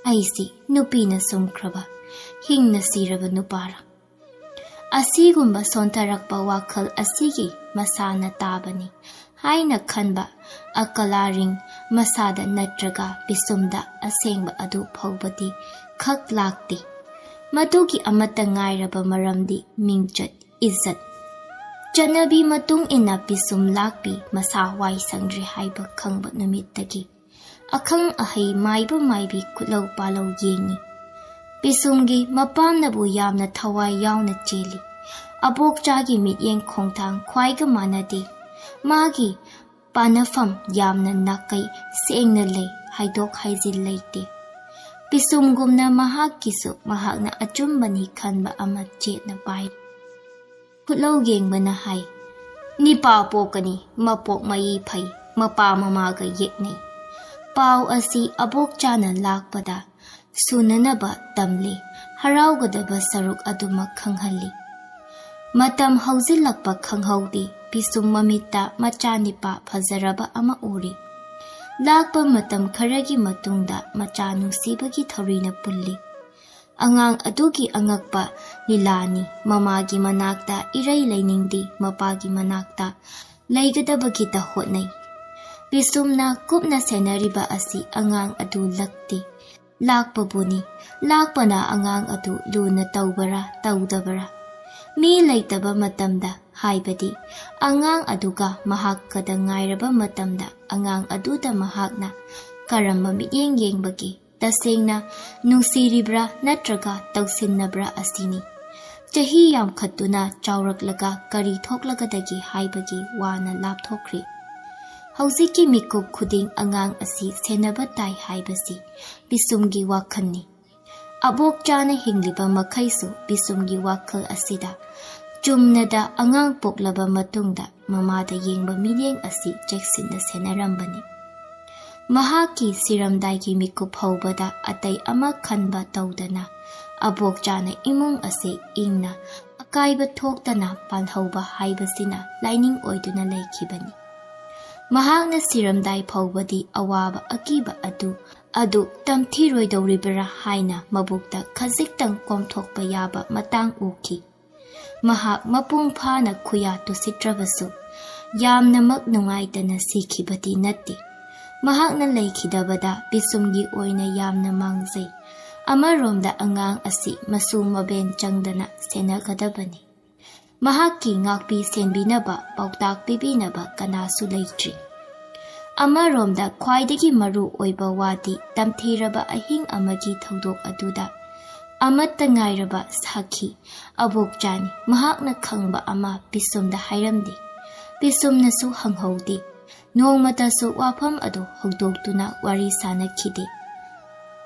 ꯑꯩꯁꯤ ꯅꯨꯄꯤꯅ ꯁꯨꯝꯈ꯭ꯔꯕ, ꯍꯤꯡꯅ ꯁꯤꯔꯕ ꯅꯨꯄꯥꯔꯥ? ꯑꯁꯤꯒꯨꯝꯕ ꯁꯣꯟꯊꯔꯛꯄ ꯋꯥꯈꯜ ꯑꯁꯤꯒꯤ ꯃꯁꯥꯅ ꯇꯥꯕꯅꯤ ꯍꯥꯏꯅ ꯈꯟꯕ ꯑꯀꯂꯥꯔꯤꯡ ꯃꯁꯥꯗ ꯅꯠꯇ꯭ꯔꯒ ꯄꯤꯁꯨꯝꯗ ꯑꯁꯦꯡꯕ ꯑꯗꯨ ꯐꯥꯎꯕꯗꯤ ꯈꯛ ꯂꯥꯛꯇꯦ꯫ ꯃꯗꯨꯒꯤ ꯑꯃꯠꯇ ꯉꯥꯏꯔꯕ ꯃꯔꯝꯗꯤ ꯃꯤꯡꯆꯠ ꯏꯖꯠ꯫ ꯆꯠꯅꯕꯤ ꯃꯇꯨꯡ ꯏꯟꯅ ꯄꯤꯁꯨꯝ ꯂꯥꯛꯄꯤ ꯃꯁꯥ ꯋꯥꯏ ꯁꯪꯗ꯭ꯔꯦ ꯍꯥꯏꯕ ꯈꯪꯕ ꯅꯨꯃꯤꯠꯇꯒꯤ ꯑꯈꯪ ꯑꯍꯩ ꯃꯥꯏꯕ ꯃꯥꯏꯕꯤ ꯈꯨꯠꯂꯧ ꯄꯥꯜꯂꯧ ꯌꯦꯡꯉꯤ꯫ ꯄꯤꯁꯨꯝꯒꯤ ꯃꯄꯥꯝꯅꯕꯨ ꯌꯥꯝꯅ ꯊꯋꯥꯏ ꯌꯥꯎꯅ ꯆꯦꯜꯂꯤ꯫ ꯑꯕꯣꯛꯆꯥꯒꯤ ꯃꯤꯠꯌꯦꯡ ꯈꯣꯡꯊꯥꯡ ꯈ꯭ꯋꯥꯏꯒ ꯃꯥꯟꯅꯗꯦ꯫ ꯃꯥꯒꯤ ꯄꯥꯅꯐꯝ ꯌꯥꯝꯅ ꯅꯥꯀꯩ ꯁꯦꯡꯅ ꯂꯩ, ꯍꯥꯏꯗꯣꯛ ꯍꯥꯏꯖꯤꯟ ꯂꯩꯇꯦ꯫ ꯄꯤꯁꯨꯝꯒꯨꯝꯅ ꯃꯍꯥꯛꯀꯤꯁꯨ ꯃꯍꯥꯛꯅ ꯑꯆꯨꯝꯕꯅꯤ ꯈꯟꯕ ꯑꯃ ꯆꯦꯠꯅ ꯄꯥꯏꯔꯤ꯫ ꯈꯨꯠꯂꯧ ꯌꯦꯡꯕꯅ ꯍꯥꯏ, ꯅꯤꯄꯥ ꯄꯣꯛꯀꯅꯤ, ꯃꯄꯣꯛ ꯃꯌꯤ ꯐꯩ, ꯃꯄꯥ ꯃꯃꯥꯒ ꯌꯦꯛꯅꯩ꯫ ꯄꯥꯎ ꯑꯁꯤ ꯑꯕꯣꯛꯆꯥꯅ ꯂꯥꯛꯄꯗ ꯁꯨꯅꯅꯕ ꯇꯝꯂꯤ, ꯍꯔꯥꯎꯒꯗꯕ ꯁꯔꯨꯛ ꯑꯗꯨꯃꯛ ꯈꯪꯍꯜꯂꯤ꯫ ꯃꯇꯝ ꯍꯧꯖꯤꯜꯂꯛꯄ ꯈꯪꯍꯧꯗꯦ꯫ ꯄꯤꯁꯨꯝ ꯃꯃꯤꯠꯇ ꯃꯆꯥꯅꯤꯄꯥ ꯐꯖꯔꯕ ꯑꯃ ꯎꯔꯤ꯫ ꯂꯥꯛꯄ ꯃꯇꯝ ꯈꯔꯒꯤ ꯃꯇꯨꯡꯗ ꯃꯆꯥ ꯅꯨꯡꯁꯤꯕꯒꯤ ꯊꯧꯔꯤꯅ ꯄꯨꯜꯂꯤ꯫ ꯑꯉꯥꯡ ꯑꯗꯨꯒꯤ ꯑꯉꯛꯄ ꯂꯤꯂꯥꯅꯤ꯫ ꯃꯃꯥꯒꯤ ꯃꯅꯥꯛꯇ ꯏꯔꯩ ꯂꯩꯅꯤꯡꯗꯦ, ꯃꯄꯥꯒꯤ ꯃꯅꯥꯛꯇ ꯂꯩꯒꯗꯕꯒꯤꯇ ꯍꯣꯠꯅꯩ꯫ ꯄꯤꯁꯨꯝꯅ ꯀꯨꯞꯅ ꯁꯦꯟꯅꯔꯤꯕ ꯑꯁꯤ ꯑꯉꯥꯡ ꯑꯗꯨ ꯂꯛꯇꯦ, ꯂꯥꯛꯄꯕꯨꯅꯤ꯫ ꯂꯥꯛꯄꯅ ꯑꯉꯥꯡ ꯑꯗꯨ ꯂꯨꯅ ꯇꯧꯕꯔꯥ ꯇꯧꯗꯕꯔꯥ? ꯃꯤ ꯂꯩꯇꯕ ꯃꯇꯝꯗ, ꯍꯥꯏꯕꯗꯤ ꯑꯉꯥꯡ ꯑꯗꯨꯒ ꯃꯍꯥꯛꯀꯗ ꯉꯥꯏꯔꯕ ꯃꯇꯝꯗ ꯑꯉꯥꯡ ꯑꯗꯨꯗ ꯃꯍꯥꯛꯅ ꯀꯔꯝꯕ ꯃꯤꯠꯌꯦꯡ ꯌꯦꯡꯕꯒꯦ? ꯇꯁꯦꯡꯅ ꯅꯨꯡꯁꯤꯔꯤꯕ꯭ꯔꯥ ꯅꯠꯇ꯭ꯔꯒ ꯇꯧꯁꯤꯟꯅꯕ꯭ꯔꯥ ꯑꯁꯤꯅꯤ꯫ ꯆꯍꯤ ꯌꯥꯝꯈꯠꯇꯨꯅ ꯆꯥꯎꯔꯛꯂꯒ ꯀꯔꯤ ꯊꯣꯛꯂꯒꯗꯒꯦ ꯍꯥꯏꯕꯒꯤ ꯋꯥꯅ ꯂꯥꯞꯊꯣꯛꯈ꯭ꯔꯦ꯫ ꯍꯧꯖꯤꯛꯀꯤ ꯃꯤꯀꯨꯞ ꯈꯨꯗꯤꯡ ꯑꯉꯥꯡ ꯑꯁꯤ ꯁꯦꯟꯅꯕ ꯇꯥꯏ ꯍꯥꯏꯕꯁꯤ ꯄꯤꯁꯨꯝꯒꯤ ꯋꯥꯈꯜꯅꯤ꯫ ꯑꯕꯣꯛꯆꯥꯅ ꯍꯤꯡꯂꯤꯕ ꯃꯈꯩꯁꯨ ꯄꯤꯁꯨꯝꯒꯤ ꯋꯥꯈꯜ ꯑꯁꯤꯗ ꯆꯨꯝꯅꯗ ꯑꯉꯥꯡ ꯄꯣꯛꯂꯕ ꯃꯇꯨꯡꯗ ꯃꯃꯥꯗ ꯌꯦꯡꯕ ꯃꯤꯠꯌꯦꯡ ꯑꯁꯤ ꯆꯦꯛꯁꯤꯟꯅ ꯁꯦꯟꯅꯔꯝꯕꯅꯤ꯫ ꯃꯍꯥꯛꯀꯤ ꯁꯤꯔꯝꯗꯥꯏꯒꯤ ꯃꯤꯀꯨꯞ ꯍꯧꯕꯗ ꯑꯇꯩ ꯑꯃ ꯈꯟꯕ ꯇꯧꯗꯅ ꯑꯕꯣꯛꯆꯥꯅ ꯏꯃꯨꯡ ꯑꯁꯤ ꯏꯪꯅ ꯑꯀꯥꯏꯕ ꯊꯣꯛꯇꯅ ꯄꯥꯜꯍꯧꯕ ꯍꯥꯏꯕꯁꯤꯅ ꯂꯥꯏꯅꯤꯡ ꯑꯣꯏꯗꯨꯅ ꯂꯩꯈꯤꯕꯅꯤ꯫ ꯃꯍꯥꯛꯅ ꯁꯤꯔꯝꯗꯥꯏ ꯐꯥꯎꯕꯗꯤ ꯑꯋꯥꯕ ꯑꯀꯤꯕ ꯑꯗꯨ ꯇꯝꯊꯤꯔꯣꯏꯗꯧꯔꯤꯕ꯭ꯔꯥ ꯍꯥꯏꯅ ꯃꯕꯨꯛꯇ ꯈꯖꯤꯛꯇꯪ ꯀꯣꯝꯊꯣꯛꯄ ꯌꯥꯕ ꯃꯇꯥꯡ ꯎꯈꯤ꯫ ꯃꯍꯥꯛ ꯃꯄꯨꯡ ꯐꯥꯅ ꯈꯨꯌꯥ ꯇꯨꯁꯤꯠꯇ꯭ꯔꯕꯁꯨ ꯌꯥꯝꯅꯃꯛ ꯅꯨꯡꯉꯥꯏꯇꯅ ꯁꯤꯈꯤꯕꯗꯤ ꯅꯠꯇꯦ꯫ ꯃꯍꯥꯛꯅ ꯂꯩꯈꯤꯗꯕꯗ ꯄꯤꯁꯨꯝꯒꯤ ꯑꯣꯏꯅ ꯌꯥꯝꯅ ꯃꯥꯡꯖꯩ꯫ ꯑꯃꯔꯣꯝꯗ ꯑꯉꯥꯡ ꯑꯁꯤ ꯃꯁꯨ ꯃꯕꯦꯟ ꯆꯪꯗꯅ ꯁꯦꯟꯅꯒꯗꯕꯅꯤ꯫ ꯃꯍꯥꯛꯀꯤ ꯉꯥꯛꯄꯤ ꯁꯦꯟꯕꯤꯅꯕ ꯄꯥꯎꯇꯥꯛ ꯄꯤꯕꯤꯅꯕ ꯀꯅꯥꯁꯨ ꯂꯩꯇ꯭ꯔꯤ꯫ ꯑꯃꯔꯣꯝꯗ ꯈ꯭ꯋꯥꯏꯗꯒꯤ ꯃꯔꯨ ꯑꯣꯏꯕ ꯋꯥꯗꯤ ꯇꯝꯊꯤꯔꯕ ꯑꯍꯤꯡ ꯑꯃꯒꯤ ꯊꯧꯗꯣꯛ ꯑꯗꯨꯗ ꯑꯃꯠꯇ ꯉꯥꯏꯔꯕ ꯁꯥꯈꯤ ꯑꯕꯣꯛꯆꯥꯅꯤ꯫ ꯃꯍꯥꯛꯅ ꯈꯪꯕ ꯑꯃ ꯄꯤꯁꯨꯝꯗ ꯍꯥꯏꯔꯝꯗꯦ꯫ ꯄꯤꯁꯨꯝꯅꯁꯨ ꯍꯪꯍꯧꯗꯦ꯫ ꯅꯣꯡꯃꯇꯁꯨ ꯋꯥꯐꯝ ꯑꯗꯨ ꯍꯧꯗꯣꯛꯇꯨꯅ ꯋꯥꯔꯤ ꯁꯥꯅꯈꯤꯗꯦ꯫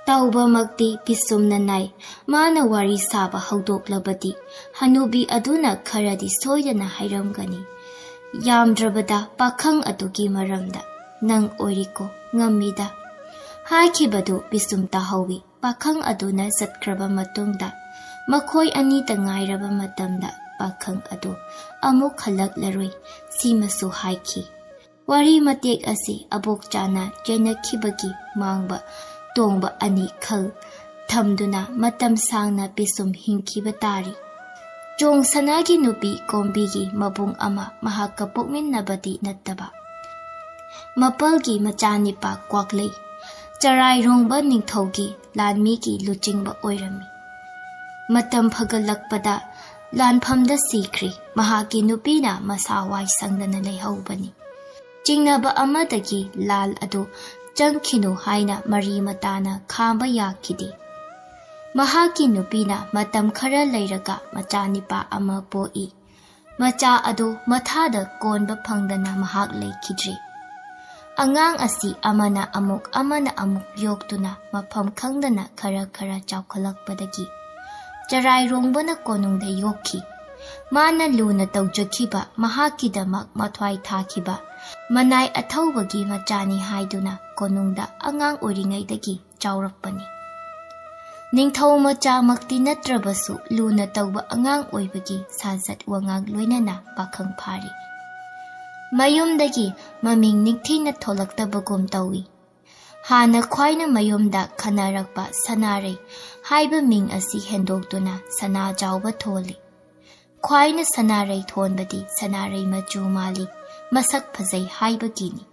ꯇꯧꯕꯃꯛꯇꯤ ꯄꯤꯁꯨꯝꯅ ꯅꯥꯏ꯫ ꯃꯥꯅ ꯋꯥꯔꯤ ꯁꯥꯕ ꯍꯧꯗꯣꯛꯂꯕꯗꯤ ꯍꯅꯨꯕꯤ ꯑꯗꯨꯅ ꯈꯔꯗꯤ ꯁꯣꯏꯗꯅ ꯍꯥꯏꯔꯝꯒꯅꯤ꯫ ꯌꯥꯝꯗ꯭ꯔꯕꯗ ꯄꯥꯈꯪ ꯑꯗꯨꯒꯤ ꯃꯔꯝꯗ ꯅꯪ ꯑꯣꯏꯔꯤꯀꯣ ꯉꯝꯃꯤꯗ ꯍꯥꯏꯈꯤꯕꯗꯨ ꯄꯤꯁꯨꯝ ꯇꯥꯍꯧꯏ꯫ ꯄꯥꯈꯪ ꯑꯗꯨꯅ ꯆꯠꯈ꯭ꯔꯕ ꯃꯇꯨꯡꯗ ꯃꯈꯣꯏ ꯑꯅꯤꯇ ꯉꯥꯏꯔꯕ ꯃꯇꯝꯗ ꯄꯥꯈꯪ ꯑꯗꯨ ꯑꯃꯨꯛ ꯍꯜꯂꯛꯂꯔꯣꯏ ꯁꯤꯃꯁꯨ ꯍꯥꯏꯈꯤ꯫ ꯋꯥꯔꯤ ꯃꯇꯦꯛ ꯑꯁꯤ ꯑꯕꯣꯛꯆꯥꯅ ꯆꯦꯟꯅꯈꯤꯕꯒꯤ ꯃꯥꯡꯕ ꯇꯣꯡꯕ ꯑꯅꯤ ꯈꯜ ꯊꯝꯗꯨꯅ ꯃꯇꯝ ꯁꯥꯡꯅ ꯄꯤꯁꯨꯝ ꯍꯤꯡꯈꯤꯕ ꯇꯥꯔꯤ꯫ ꯆꯣꯡꯁꯅꯥꯒꯤ ꯅꯨꯄꯤ ꯀꯣꯝꯕꯤꯒꯤ ꯃꯕꯨꯡ ꯑꯃ ꯃꯍꯥꯛꯀ ꯄꯣꯛꯃꯤꯟꯅꯕꯗꯤ ꯅꯠꯇꯕ ꯃꯄꯜꯒꯤ ꯃꯆꯥꯅꯤꯄꯥ ꯀ꯭ꯋꯥꯛꯂꯩ ꯆꯔꯥꯏꯔꯣꯡꯕ ꯅꯤꯡꯊꯧꯒꯤ ꯂꯥꯟꯃꯤꯒꯤ ꯂꯨꯆꯤꯡꯕ ꯑꯣꯏꯔꯝꯃꯤ꯫ ꯃꯇꯝ ꯐꯒꯠꯂꯛꯄꯗ ꯂꯥꯟꯐꯝꯗ ꯁꯤꯈ꯭ꯔꯤ꯫ ꯃꯍꯥꯛꯀꯤ ꯅꯨꯄꯤꯅ ꯃꯁꯥ ꯋꯥꯏ ꯁꯪꯗꯅ ꯂꯩꯍꯧꯕꯅꯤ꯫ ꯆꯤꯡꯅꯕ ꯑꯃꯗꯒꯤ ꯂꯥꯜ ꯑꯗꯨ ꯆꯪꯈꯤꯅꯨ ꯍꯥꯏꯅ ꯃꯔꯤ ꯃꯇꯥꯅ ꯈꯥꯝꯕ ꯌꯥꯈꯤꯗꯦ꯫ ꯃꯍꯥꯛꯀꯤ ꯅꯨꯄꯤꯅ ꯃꯇꯝ ꯈꯔ ꯂꯩꯔꯒ ꯃꯆꯥꯅꯤꯄꯥ ꯑꯃ ꯄꯣꯛꯏ꯫ ꯃꯆꯥ ꯑꯗꯨ ꯃꯊꯥꯗ ꯀꯣꯟꯕ ꯐꯪꯗꯅ ꯃꯍꯥꯛ ꯂꯩꯈꯤꯗ꯭ꯔꯦ꯫ ꯑꯉꯥꯡ ꯑꯁꯤ ꯑꯃꯅ ꯑꯃꯨꯛ ꯌꯣꯛꯇꯨꯅ ꯃꯐꯝ ꯈꯪꯗꯅ ꯈꯔ ꯆꯥꯎꯈꯠꯂꯛꯄꯗꯒꯤ ꯆꯔꯥꯏꯔꯣꯡꯕꯅ ꯀꯣꯅꯨꯡꯗ ꯌꯣꯛꯈꯤ꯫ ꯃꯥꯅ ꯂꯨꯅ ꯇꯧꯖꯈꯤꯕ ꯃꯍꯥꯛꯀꯤꯗꯃꯛ ꯃꯊ꯭ꯋꯥꯏ ꯊꯥꯈꯤꯕ ꯃꯅꯥꯏ ꯑꯊꯧꯕꯒꯤ ꯃꯆꯥꯅꯤ ꯍꯥꯏꯗꯨꯅ ꯀꯣꯅꯨꯡꯗ ꯑꯉꯥꯡ ꯑꯣꯏꯔꯤꯉꯩꯗꯒꯤ ꯆꯥꯎꯔꯛꯄꯅꯤ꯫ ꯅꯤꯡꯊꯧ ꯃꯆꯥꯃꯛꯇꯤ ꯅꯠꯇ꯭ꯔꯕꯁꯨ ꯂꯨꯅ ꯇꯧꯕ ꯑꯉꯥꯡ ꯑꯣꯏꯕꯒꯤ ꯁꯥꯖꯠ ꯋꯥꯉꯥꯡ ꯂꯣꯏꯅꯅ ꯄꯥꯈꯪ ꯐꯥꯔꯤ꯫ ꯃꯌꯨꯝꯗꯒꯤ ꯃꯃꯤꯡ ꯅꯤꯡꯊꯤꯅ ꯊꯣꯂꯛꯇꯕꯒꯨꯝ ꯇꯧꯏ꯫ ꯍꯥꯟꯅ ꯈ꯭ꯋꯥꯏꯅ ꯃꯌꯨꯝꯗ ꯈꯟꯅꯔꯛꯄ ꯁꯅꯥꯔꯩ ꯍꯥꯏꯕ ꯃꯤꯡ ꯑꯁꯤ ꯍꯦꯟꯗꯣꯛꯇꯨꯅ ꯁꯅꯥꯖꯥꯎꯕ ꯊꯣꯜꯂꯤ꯫ ꯈ꯭ꯋꯥꯏꯅ ꯁꯅꯥꯔꯩ ꯊꯣꯟꯕꯗꯤ ꯁꯅꯥꯔꯩ ꯃꯆꯨ ꯃꯥꯜꯂꯤ ꯃꯁꯛ ꯐꯖꯩ ꯍꯥꯏꯕꯒꯤꯅꯤ꯫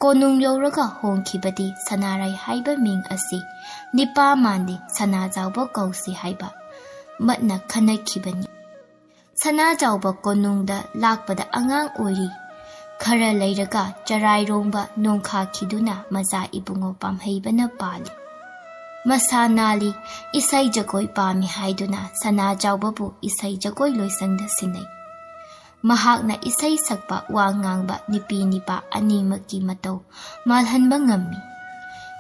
ꯀꯣꯅꯨꯡ ꯌꯧꯔꯒ ꯍꯣꯡꯈꯤꯕꯗꯤ ꯁꯅꯥꯔꯩ ꯍꯥꯏꯕ ꯃꯤꯡ ꯑꯁꯤ ꯅꯤꯄꯥ ꯃꯥꯟꯗꯤ ꯁꯅꯥꯖꯥꯎꯕ ꯀꯧꯁꯤ ꯍꯥꯏꯕ ꯃꯠꯅ ꯈꯟꯅꯈꯤꯕꯅꯤ꯫ ꯁꯅꯥꯖꯥꯎꯕ ꯀꯣꯅꯨꯡꯗ ꯂꯥꯛꯄꯗ ꯑꯉꯥꯡ ꯑꯣꯏꯔꯤ꯫ ꯈꯔ ꯂꯩꯔꯒ ꯆꯔꯥꯏꯔꯣꯡꯕ ꯅꯣꯡꯈꯥꯈꯤꯗꯨꯅ ꯃꯆꯥ ꯏꯕꯨꯡꯉꯣ ꯄꯥꯝꯍꯩꯕꯅ ꯄꯥꯜꯂꯤ꯫ ꯃꯁꯥ ꯅꯥꯜꯂꯤ ꯏꯁꯩ ꯖꯒꯣꯏ ꯄꯥꯝꯃꯤ ꯍꯥꯏꯗꯨꯅ ꯁꯅꯥꯖꯥꯎꯕꯕꯨ ꯏꯁꯩ ꯖꯒꯣꯏ ꯂꯣꯏꯁꯪꯗ ꯁꯤꯟꯅꯩ꯫ ꯃꯍꯥꯛꯅ ꯏꯁꯩ ꯁꯛꯄ ꯋꯥ ꯉꯥꯡꯕ ꯅꯨꯄꯤ ꯅꯤꯄꯥ ꯑꯅꯤꯃꯛꯀꯤ ꯃꯇꯧ ꯃꯥꯜꯍꯟꯕ ꯉꯝꯃꯤ꯫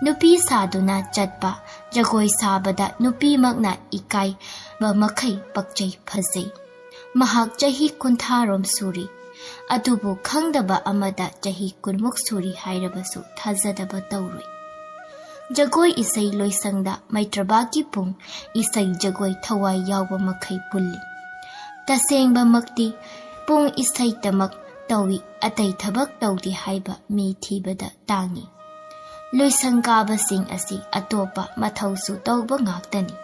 ꯅꯨꯄꯤ ꯁꯥꯗꯨꯅ ꯆꯠꯄ ꯖꯒꯣꯏ ꯁꯥꯕꯗ ꯅꯨꯄꯤꯃꯛꯅ ꯏꯀꯥꯏꯕ ꯃꯈꯩ ꯄꯛꯆꯩ ꯐꯖꯩ꯫ ꯃꯍꯥꯛ ꯆꯍꯤ 60ꯔꯣꯝ ꯁꯨꯔꯤ꯫ ꯑꯗꯨꯕꯨ ꯈꯪꯗꯕ ꯑꯃꯗ ꯆꯍꯤ 10ꯃꯨꯛ ꯁꯨꯔꯤ ꯍꯥꯏꯔꯕꯁꯨ ꯊꯥꯖꯗꯕ ꯇꯧꯔꯣꯏ꯫ ꯖꯒꯣꯏ ꯏꯁꯩ ꯂꯣꯏꯁꯪꯗ ꯃꯩꯇ꯭ꯔꯕꯥꯛꯀꯤ ꯄꯨꯡ ꯏꯁꯩ ꯖꯒꯣꯏ ꯊꯋꯥꯏ ꯌꯥꯎꯕ ꯃꯈꯩ ꯄꯨꯜꯂꯤ꯫ ꯇꯁꯦꯡꯕꯃꯛꯇꯤ ꯄꯨꯡ ꯏꯁꯩꯇꯃꯛ ꯇꯧꯏ ꯑꯇꯩ ꯊꯕꯛ ꯇꯧꯗꯦ ꯍꯥꯏꯕ ꯃꯤ ꯊꯤꯕꯗ ꯇꯥꯡꯏ꯫ ꯂꯣꯏꯁꯪ ꯀꯥꯕꯁꯤꯡ ꯑꯁꯤ ꯑꯇꯣꯞꯄ ꯃꯊꯧꯁꯨ ꯇꯧꯕ ꯉꯥꯛꯇꯅꯤ꯫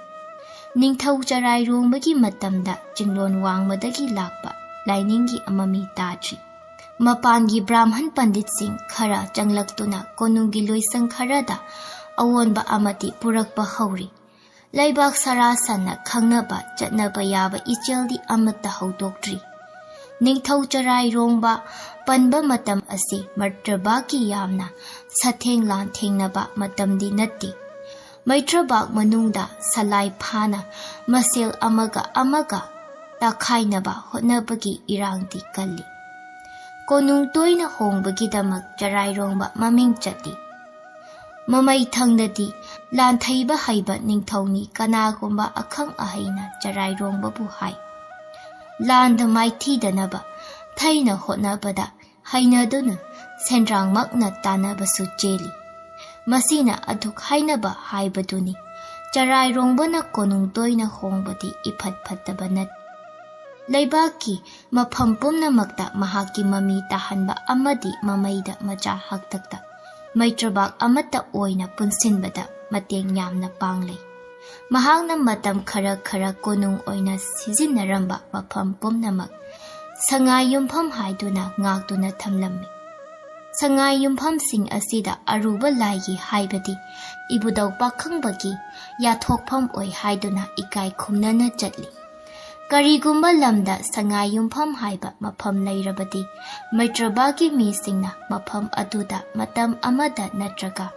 ꯅꯤꯡꯊꯧ ꯆꯔꯥꯏꯔꯣꯡꯕꯒꯤ ꯃꯇꯝꯗ ꯆꯤꯡꯂꯣꯟ ꯋꯥꯡꯃꯗꯒꯤ ꯂꯥꯛꯄ ꯂꯥꯏꯅꯤꯡꯒꯤ ꯑꯃꯃꯤ ꯇꯥꯗ꯭ꯔꯤ꯫ ꯃꯄꯥꯟꯒꯤ ꯕ꯭ꯔꯥꯍ꯭ꯃꯟ ꯄꯟꯗꯤꯠꯁꯤꯡ ꯈꯔ ꯆꯪꯂꯛꯇꯨꯅ ꯀꯣꯅꯨꯡꯒꯤ ꯂꯣꯏꯁꯪ ꯈꯔꯗ ꯑꯑꯣꯟꯕ ꯑꯃꯗꯤ ꯄꯨꯔꯛꯄ ꯍꯧꯔꯤ꯫ ꯂꯩꯕꯥꯛ ꯁꯔꯥ ꯁꯟꯅ ꯈꯪꯅꯕ ꯆꯠꯅꯕ ꯌꯥꯕ ꯏꯆꯦꯜꯗꯤ ꯑꯃꯠꯇ ꯍꯧꯗꯣꯛꯇ꯭ꯔꯤ꯫ ꯅꯤꯡꯊꯧ ꯆꯔꯥꯏꯔꯣꯡꯕ ꯄꯟꯕ ꯃꯇꯝ ꯑꯁꯤ ꯃꯩꯇ꯭ꯔꯕꯥꯛꯀꯤ ꯌꯥꯝꯅ ꯁꯥꯊꯦꯡ ꯂꯥꯟꯊꯦꯡꯅꯕ ꯃꯇꯝꯗꯤ ꯅꯠꯇꯦ꯫ ꯃꯩꯇ꯭ꯔꯕꯥꯛ ꯃꯅꯨꯡꯗ ꯁꯂꯥꯏ ꯐꯥꯅ ꯃꯁꯦꯜ ꯑꯃꯒ ꯇꯥꯈꯥꯏꯅꯕ ꯍꯣꯠꯅꯕꯒꯤ ꯏꯔꯥꯡꯗꯤ ꯀꯜꯂꯤ꯫ ꯀꯣꯅꯨꯡ ꯇꯣꯏꯅ ꯍꯣꯡꯕꯒꯤꯗꯃꯛ ꯆꯔꯥꯏꯔꯣꯡꯕ ꯃꯃꯤꯡ ꯆꯠꯂꯤ꯫ ꯃꯃꯩ ꯊꯪꯗꯗꯤ ꯂꯥꯟꯊꯩꯕ ꯍꯩꯕ ꯅꯤꯡꯊꯧꯅꯤ ꯀꯅꯥꯒꯨꯝꯕ ꯑꯈꯪ ꯑꯍꯩꯅ ꯆꯔꯥꯏꯔꯣꯡꯕꯕꯨ ꯍꯥꯏ꯫ ꯂꯥꯟꯗ ꯃꯥꯏꯊꯤꯗꯅꯕ ꯊꯩꯅ ꯍꯣꯠꯅꯕꯗ ꯍꯩꯅꯗꯨꯅ ꯁꯦꯟꯗ꯭ꯔꯥꯡꯃꯛꯅ ꯇꯥꯟꯅꯕꯁꯨ ꯆꯦꯜꯂꯤ꯫ ꯃꯁꯤꯅ ꯑꯗꯨꯛ ꯍꯥꯏꯅꯕ ꯍꯥꯏꯕꯗꯨꯅꯤ ꯆꯔꯥꯏꯔꯣꯡꯕꯅ ꯀꯣꯅꯨꯡ ꯇꯣꯏꯅ ꯍꯣꯡꯕꯗꯤ ꯏꯐꯠ ꯐꯠꯇꯕ ꯅꯠꯇꯦ꯫ ꯂꯩꯕꯥꯛꯀꯤ ꯃꯐꯝ ꯄꯨꯝꯅꯃꯛꯇ ꯃꯍꯥꯛꯀꯤ ꯃꯃꯤ ꯇꯥꯍꯟꯕ ꯑꯃꯗꯤ ꯃꯃꯩꯗ ꯃꯆꯥ ꯍꯥꯛꯇꯛꯇ ꯃꯩꯇ꯭ꯔꯕꯥꯛ ꯑꯃꯠꯇ ꯑꯣꯏꯅ ꯄꯨꯟꯁꯤꯟꯕꯗ ꯃꯇꯦꯡ ꯌꯥꯝꯅ ꯄꯥꯡꯂꯩ꯫ ꯃꯍꯥꯛꯅ ꯃꯇꯝ ꯈꯔ ꯀꯣꯅꯨꯡ ꯑꯣꯏꯅ ꯁꯤꯖꯤꯟꯅꯔꯝꯕ ꯃꯐꯝ ꯄꯨꯝꯅꯃꯛ ꯁꯉꯥꯏ ꯌꯨꯝꯐꯝ ꯍꯥꯏꯗꯨꯅ ꯉꯥꯛꯇꯨꯅ ꯊꯝꯂꯝꯃꯤ꯫ ꯁꯉꯥꯏ ꯌꯨꯝꯐꯝꯁꯤꯡ ꯑꯁꯤꯗ ꯑꯔꯨꯕ ꯂꯥꯏꯒꯤ ꯍꯥꯏꯕꯗꯤ ꯏꯕꯨꯙꯧ ꯄꯥꯈꯪꯕꯒꯤ ꯌꯥꯊꯣꯛꯐꯝ ꯑꯣꯏ ꯍꯥꯏꯗꯨꯅ ꯏꯀꯥꯏ ꯈꯨꯝꯅꯅ ꯆꯠꯂꯤ꯫ ꯀꯔꯤꯒꯨꯝꯕ ꯂꯝꯗ ꯁꯉꯥꯏ ꯌꯨꯝꯐꯝ ꯍꯥꯏꯕ ꯃꯐꯝ ꯂꯩꯔꯕꯗꯤ ꯃꯩꯇ꯭ꯔꯕꯥꯛꯀꯤ ꯃꯤꯁꯤꯡꯅ ꯃꯐꯝ ꯑꯗꯨꯗ ꯃꯇꯝ ꯑꯃꯗ ꯅꯠꯇ꯭ꯔꯒ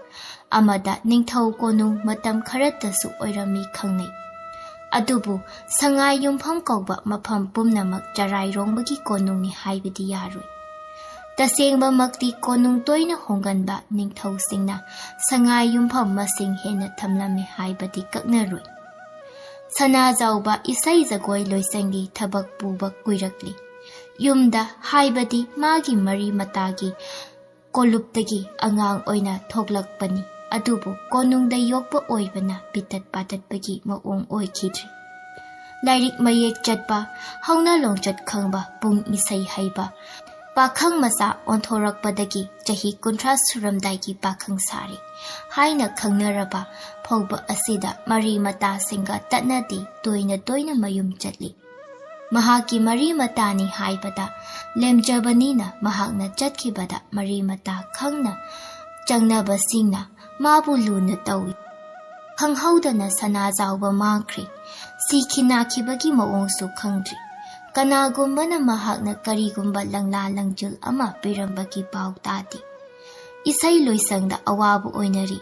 ꯑꯃꯗ ꯅꯤꯡꯊꯧ ꯀꯣꯅꯨꯡ ꯃꯇꯝ ꯈꯔꯇꯁꯨ ꯑꯣꯏꯔꯝꯃꯤ ꯈꯪꯅꯩ꯫ ꯑꯗꯨꯕꯨ ꯁꯉꯥꯏ ꯌꯨꯝꯐꯝ ꯀꯧꯕ ꯃꯐꯝ ꯄꯨꯝꯅꯃꯛ ꯆꯔꯥꯏꯔꯣꯡꯕꯒꯤ ꯀꯣꯅꯨꯡꯅꯤ ꯍꯥꯏꯕꯗꯤ ꯌꯥꯔꯣꯏ꯫ ꯇꯁꯦꯡꯕꯃꯛꯇꯤ ꯀꯣꯅꯨꯡ ꯇꯣꯏꯅ ꯍꯣꯡꯒꯟꯕ ꯅꯤꯡꯊꯧꯁꯤꯡꯅ ꯁꯉꯥꯏ ꯌꯨꯝꯐꯝ ꯃꯁꯤꯡ ꯍꯦꯟꯅ ꯊꯝꯂꯝꯃꯤ ꯍꯥꯏꯕꯗꯤ ꯀꯛꯅꯔꯣꯏ꯫ ꯁꯅꯥꯖꯥꯎꯕ ꯏꯁꯩ ꯖꯒꯣꯏ ꯂꯣꯏꯁꯪꯒꯤ ꯊꯕꯛ ꯄꯨꯕ ꯀꯨꯏꯔꯛꯂꯤ꯫ ꯌꯨꯝꯗ ꯍꯥꯏꯕꯗꯤ ꯃꯥꯒꯤ ꯃꯔꯤ ꯃꯇꯥꯒꯤ ꯀꯣꯂꯨꯞꯇꯒꯤ ꯑꯉꯥꯡ ꯑꯣꯏꯅ ꯊꯣꯛꯂꯛꯄꯅꯤ꯫ ꯑꯗꯨꯕꯨ ꯀꯣꯅꯨꯡꯗ ꯌꯣꯛꯄ ꯑꯣꯏꯕꯅ ꯄꯤꯇꯠ ꯄꯥꯇꯠꯄꯒꯤ ꯃꯑꯣꯡ ꯑꯣꯏꯈꯤꯗ꯭ꯔꯤ꯫ ꯂꯥꯏꯔꯤꯛ ꯃꯌꯦꯛ ꯆꯠꯄ, ꯍꯧꯅ ꯂꯣꯟꯆꯠ ꯈꯪꯕ, ꯄꯨꯡ ꯏꯁꯩ ꯍꯩꯕ ꯄꯥꯈꯪ ꯃꯆꯥ ꯑꯣꯟꯊꯣꯔꯛꯄꯗꯒꯤ ꯆꯍꯤ 30 ꯁꯨꯔꯝꯗꯥꯏꯒꯤ ꯄꯥꯈꯪ ꯁꯥꯔꯤ ꯍꯥꯏꯅ ꯈꯪꯅꯔꯕ ꯐꯥꯎꯕ ꯑꯁꯤꯗ ꯃꯔꯤ ꯃꯇꯥꯁꯤꯡꯒ ꯇꯠꯅꯗꯤ ꯇꯣꯏꯅ ꯃꯌꯨꯝ ꯆꯠꯂꯤ꯫ ꯃꯍꯥꯛꯀꯤ ꯃꯔꯤ ꯃꯇꯥꯅꯤ ꯍꯥꯏꯕꯗ ꯂꯦꯝꯖꯕꯅꯤꯅ ꯃꯍꯥꯛꯅ ꯆꯠꯈꯤꯕꯗ ꯃꯔꯤ ꯃꯇꯥ ꯈꯪꯅ ꯆꯪꯅꯕꯁꯤꯡꯅ ꯃꯥꯕꯨ ꯂꯨꯅ ꯇꯧꯏ꯫ ꯈꯪꯍꯧꯗꯅ ꯁꯅꯥꯖꯥꯎꯕ ꯃꯥꯡꯈ꯭ꯔꯦ꯫ ꯁꯤꯈꯤ ꯅꯥꯈꯤꯕꯒꯤ ꯃꯑꯣꯡꯁꯨ ꯈꯪꯗ꯭ꯔꯤ꯫ ꯀꯅꯥꯒꯨꯝꯕꯅ ꯃꯍꯥꯛꯅ ꯀꯔꯤꯒꯨꯝꯕ ꯂꯪꯂꯥ ꯂꯪꯖꯤꯜ ꯑꯃ ꯄꯤꯔꯝꯕꯒꯤ ꯄꯥꯎ ꯇꯥꯗꯦ꯫ ꯏꯁꯩ ꯂꯣꯏꯁꯪꯗ ꯑꯋꯥꯕ ꯑꯣꯏꯅꯔꯤ꯫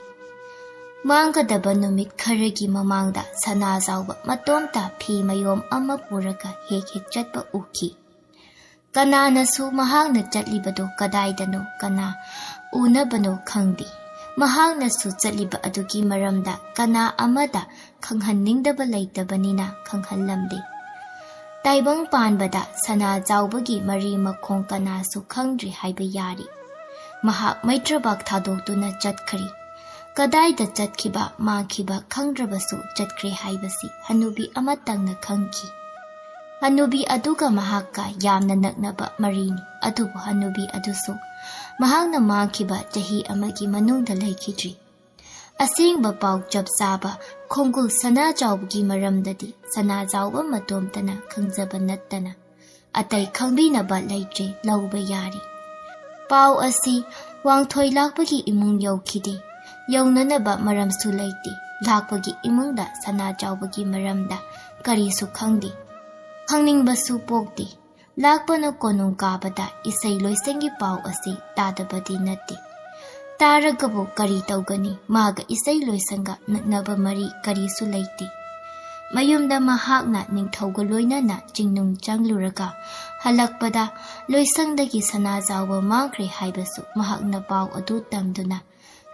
ꯃꯥꯡꯒꯗꯕ ꯅꯨꯃꯤꯠ ꯈꯔꯒꯤ ꯃꯃꯥꯡꯗ ꯁꯅꯥꯖꯥꯎꯕ ꯃꯇꯣꯝꯇ ꯐꯤ ꯃꯌꯣꯝ ꯑꯃ ꯄꯨꯔꯒ ꯍꯦꯛ ꯆꯠꯄ ꯎꯈꯤ꯫ ꯀꯅꯥꯅꯁꯨ ꯃꯍꯥꯛꯅ ꯆꯠꯂꯤꯕꯗꯣ ꯀꯗꯥꯏꯗꯅꯣ ꯀꯅꯥ ꯎꯅꯕꯅꯣ ꯈꯪꯗꯦ꯫ ꯃꯍꯥꯛꯅꯁꯨ ꯆꯠꯂꯤꯕ ꯑꯗꯨꯒꯤ ꯃꯔꯝꯗ ꯀꯅꯥ ꯑꯃꯗ ꯈꯪꯍꯟꯅꯤꯡꯗꯕ ꯂꯩꯇꯕꯅꯤꯅ ꯈꯪꯍꯜꯂꯝꯗꯦ꯫ ꯇꯥꯏꯕꯪ ꯄꯥꯟꯕꯗ ꯁꯅꯥꯖꯥꯎꯕꯒꯤ ꯃꯔꯤ ꯃꯈꯣꯡ ꯀꯅꯥꯁꯨ ꯈꯪꯗ꯭ꯔꯤ ꯍꯥꯏꯕ ꯌꯥꯔꯤ꯫ ꯃꯍꯥꯛ ꯃꯩꯇ꯭ꯔꯕꯥꯛ ꯊꯥꯗꯣꯛꯇꯨꯅ ꯆꯠꯈ꯭ꯔꯤ꯫ ꯀꯗꯥꯏꯗ ꯆꯠꯈꯤꯕ ꯃꯥꯡꯈꯤꯕ ꯈꯪꯗ꯭ꯔꯕꯁꯨ ꯆꯠꯈ꯭ꯔꯦ ꯍꯥꯏꯕꯁꯤ ꯍꯅꯨꯕꯤ ꯑꯃꯇꯪꯅ ꯈꯪꯈꯤ꯫ ꯍꯅꯨꯕꯤ ꯑꯗꯨꯒ ꯃꯍꯥꯛꯀ ꯌꯥꯝꯅ ꯅꯛꯅꯕ ꯃꯔꯤꯅꯤ꯫ ꯑꯗꯨꯕꯨ ꯍꯅꯨꯕꯤ ꯑꯗꯨꯁꯨ ꯃꯍꯥꯛꯅ ꯃꯥꯡꯈꯤꯕ ꯆꯍꯤ ꯑꯃꯒꯤ ꯃꯅꯨꯡꯗ ꯂꯩꯈꯤꯗ꯭ꯔꯤ꯫ ꯑꯁꯦꯡꯕ ꯄꯥꯎ ꯆꯞ ꯆꯥꯕ ꯈꯣꯡꯒꯨꯜ ꯁꯅꯥꯖꯥꯎꯕꯒꯤ ꯃꯔꯝꯗꯗꯤ ꯁꯅꯥꯖꯥꯎꯕ ꯃꯇꯣꯝꯇꯅ ꯈꯪꯖꯕ ꯅꯠꯇꯅ ꯑꯇꯩ ꯈꯪꯕꯤꯅꯕ ꯂꯩꯇ꯭ꯔꯦ ꯂꯧꯕ ꯌꯥꯔꯤ꯫ ꯄꯥꯎ ꯑꯁꯤ ꯋꯥꯡꯊꯣꯏ ꯂꯥꯛꯄꯒꯤ ꯏꯃꯨꯡ ꯌꯧꯈꯤꯗꯦ꯫ ꯌꯧꯅꯅꯕ ꯃꯔꯝꯁꯨ ꯂꯩꯇꯦ꯫ ꯂꯥꯛꯄꯒꯤ ꯏꯃꯨꯡꯗ ꯁꯅꯥꯖꯥꯎꯕꯒꯤ ꯃꯔꯝꯗ ꯀꯔꯤꯁꯨ ꯈꯪꯗꯦ꯫ ꯈꯪꯅꯤꯡꯕꯁꯨ ꯄꯣꯛꯇꯦ꯫ ꯂꯥꯛꯄꯅ ꯀꯣꯅꯨꯡ ꯀꯥꯕꯗ ꯏꯁꯩ ꯂꯣꯏꯁꯪꯒꯤ ꯄꯥꯎ ꯑꯁꯤ ꯇꯥꯗꯕꯗꯤ ꯅꯠꯇꯦ꯫ ꯇꯥꯔꯒꯕꯨ ꯀꯔꯤ ꯇꯧꯒꯅꯤ? ꯃꯥꯒ ꯏꯁꯩ ꯂꯣꯏꯁꯪꯒ ꯅꯛꯅꯕ ꯃꯔꯤ ꯀꯔꯤꯁꯨ ꯂꯩꯇꯦ꯫ ꯃꯌꯨꯝꯗ ꯃꯍꯥꯛꯅ ꯅꯤꯡꯊꯧꯒ ꯂꯣꯏꯅꯅ ꯆꯤꯡꯅꯨꯡ ꯆꯪꯂꯨꯔꯒ ꯍꯜꯂꯛꯄꯗ ꯂꯣꯏꯁꯪꯗꯒꯤ ꯁꯅꯥꯖꯥꯎꯕ ꯃꯥꯡꯈ꯭ꯔꯦ ꯍꯥꯏꯕꯁꯨ ꯃꯍꯥꯛꯅ ꯄꯥꯎ ꯑꯗꯨ ꯇꯝꯗꯨꯅ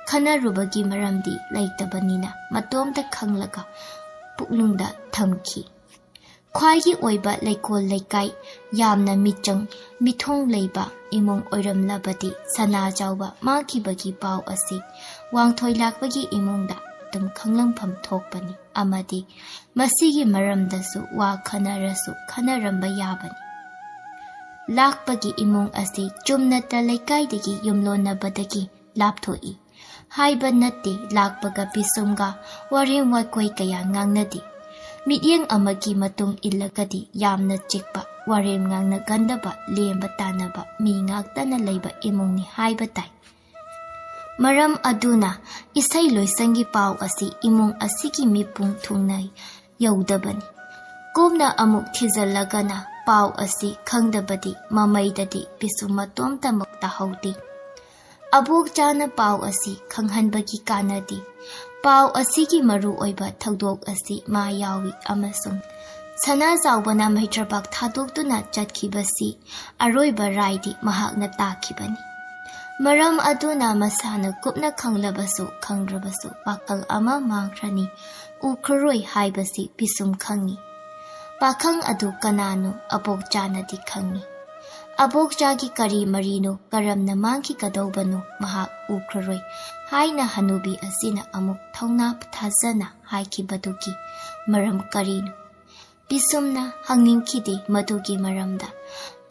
ꯈꯟꯅꯔꯨꯕꯒꯤ ꯃꯔꯝꯗꯤ ꯂꯩꯇꯕꯅꯤꯅ ꯃꯇꯣꯝꯇ ꯈꯪꯂꯒ ꯄꯨꯛꯅꯨꯡꯗ ꯊꯝꯈꯤ꯫ ꯈ꯭ꯋꯥꯏꯒꯤ ꯑꯣꯏꯕ ꯂꯩꯀꯣꯜ ꯂꯩꯀꯥꯏ ꯌꯥꯝꯅ ꯃꯤꯆꯪ ꯃꯤꯊꯨꯡ ꯂꯩꯕ ꯏꯃꯨꯡ ꯑꯣꯏꯔꯝꯂꯕꯗꯤ ꯁꯅꯥꯖꯥꯎꯕ ꯃꯥꯡꯈꯤꯕꯒꯤ ꯄꯥꯎ ꯑꯁꯤ ꯋꯥꯡꯊꯣꯏ ꯂꯥꯛꯄꯒꯤ ꯏꯃꯨꯡꯗ ꯑꯗꯨꯝ ꯈꯪꯂꯝꯐꯝ ꯊꯣꯛꯄꯅꯤ ꯑꯃꯗꯤ ꯃꯁꯤꯒꯤ ꯃꯔꯝꯗꯁꯨ ꯋꯥ ꯈꯟꯅꯔꯁꯨ ꯈꯟꯅꯔꯝꯕ ꯌꯥꯕꯅꯤ꯫ ꯂꯥꯛꯄꯒꯤ ꯏꯃꯨꯡ ꯑꯁꯤ ꯆꯨꯝꯅꯇ ꯂꯩꯀꯥꯏꯗꯒꯤ ꯌꯨꯝꯂꯣꯟꯅꯕꯗꯒꯤ ꯂꯥꯞꯊꯣꯛꯏ ꯍꯥꯏꯕ ꯅꯠꯇꯦ꯫ ꯂꯥꯛꯄꯒ ꯄꯤꯁꯨꯝꯒ ꯋꯥꯔꯦꯝ ꯋꯥꯀꯣꯏ ꯀꯌꯥ ꯉꯥꯡꯅꯗꯦ꯫ ꯃꯤꯠꯌꯦꯡ ꯑꯃꯒꯤ ꯃꯇꯨꯡ ꯏꯜꯂꯒꯗꯤ ꯌꯥꯝꯅ ꯆꯤꯛꯄ, ꯋꯥꯔꯦꯝ ꯉꯥꯡꯅꯒꯟꯗꯕ, ꯂꯦꯝꯕ ꯇꯥꯟꯅꯕ ꯃꯤ ꯉꯥꯛꯇꯅ ꯂꯩꯕ ꯏꯃꯨꯡꯅꯤ ꯍꯥꯏꯕ ꯇꯥꯏ꯫ ꯃꯔꯝ ꯑꯗꯨꯅ ꯏꯁꯩ ꯂꯣꯏꯁꯪꯒꯤ ꯄꯥꯎ ꯑꯁꯤ ꯏꯃꯨꯡ ꯑꯁꯤꯒꯤ ꯃꯤꯄꯨꯡ ꯊꯨꯡꯅ ꯌꯧꯗꯕꯅꯤ꯫ ꯀꯨꯞꯅ ꯑꯃꯨꯛ ꯊꯤꯖꯤꯜꯂꯒꯅ ꯄꯥꯎ ꯑꯁꯤ ꯈꯪꯗꯕꯗꯤ ꯃꯃꯩꯗꯗꯤ ꯄꯤꯁꯨꯝ ꯃꯇꯣꯝꯇꯃꯛ ꯇꯥꯍꯧꯗꯦ꯫ ꯑꯕꯣꯛꯆꯥꯅ ꯄꯥꯎ ꯑꯁꯤ ꯈꯪꯍꯟꯕꯒꯤ ꯀꯥꯟꯅꯗꯦ꯫ ꯄꯥꯎ ꯑꯁꯤꯒꯤ ꯃꯔꯨ ꯑꯣꯏꯕ ꯊꯧꯗꯣꯛ ꯑꯁꯤ ꯃꯥ ꯌꯥꯎꯏ ꯑꯃꯁꯨꯡ ꯁꯅꯥꯖꯥꯎꯕꯅ ꯃꯩꯇ꯭ꯔꯕꯥꯛ ꯊꯥꯗꯣꯛꯇꯨꯅ ꯆꯠꯈꯤꯕꯁꯤ ꯑꯔꯣꯏꯕ ꯔꯥꯏꯗꯤ ꯃꯍꯥꯛꯅ ꯇꯥꯈꯤꯕꯅꯤ꯫ ꯃꯔꯝ ꯑꯗꯨꯅ ꯃꯁꯥꯅ ꯀꯨꯞꯅ ꯈꯪꯂꯕꯁꯨ ꯈꯪꯗ꯭ꯔꯕꯁꯨ ꯄꯥꯈꯪ ꯑꯃ ꯃꯥꯡꯈ꯭ꯔꯅꯤ ꯎꯈ꯭ꯔꯔꯣꯏ ꯍꯥꯏꯕꯁꯤ ꯄꯤꯁꯨꯝ ꯈꯪꯉꯤ꯫ ꯄꯥꯈꯪ ꯑꯗꯨ ꯀꯅꯥꯅꯣ? ꯑꯕꯣꯛꯆꯥꯅꯗꯤ ꯈꯪꯉꯤ꯫ ꯑꯕꯣꯛꯆꯥꯒꯤ ꯀꯔꯤ ꯃꯔꯤꯅꯣ? ꯀꯔꯝꯅ ꯃꯥꯡꯈꯤꯒꯗꯧꯕꯅꯣ? ꯃꯍꯥꯛ ꯎꯈ꯭ꯔꯔꯣꯏ ꯍꯥꯏꯅ ꯍꯅꯨꯕꯤ ꯑꯁꯤꯅ ꯑꯃꯨꯛ ꯊꯧꯅꯥ ꯊꯥꯖꯅ ꯍꯥꯏꯈꯤꯕꯗꯨꯒꯤ ꯃꯔꯝ ꯀꯔꯤꯅꯣ? ꯄꯤꯁꯨꯝꯅ ꯍꯪꯅꯤꯡꯈꯤꯗꯦ ꯃꯗꯨꯒꯤ ꯃꯔꯝꯗ꯫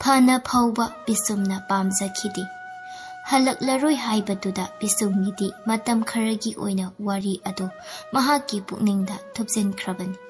ꯐꯅ ꯐꯥꯎꯕ ꯄꯤꯁꯨꯝꯅ ꯄꯥꯝꯖꯈꯤꯗꯦ꯫ ꯍꯜꯂꯛꯂꯔꯣꯏ ꯍꯥꯏꯕꯗꯨꯗ ꯄꯤꯁꯨꯝꯒꯤꯗꯤ ꯃꯇꯝ ꯈꯔꯒꯤ ꯑꯣꯏꯅ ꯋꯥꯔꯤ ꯑꯗꯨ ꯃꯍꯥꯛꯀꯤ ꯄꯨꯛꯅꯤꯡꯗ ꯊꯨꯞꯆꯤꯟꯈ꯭ꯔꯕꯅꯤ꯫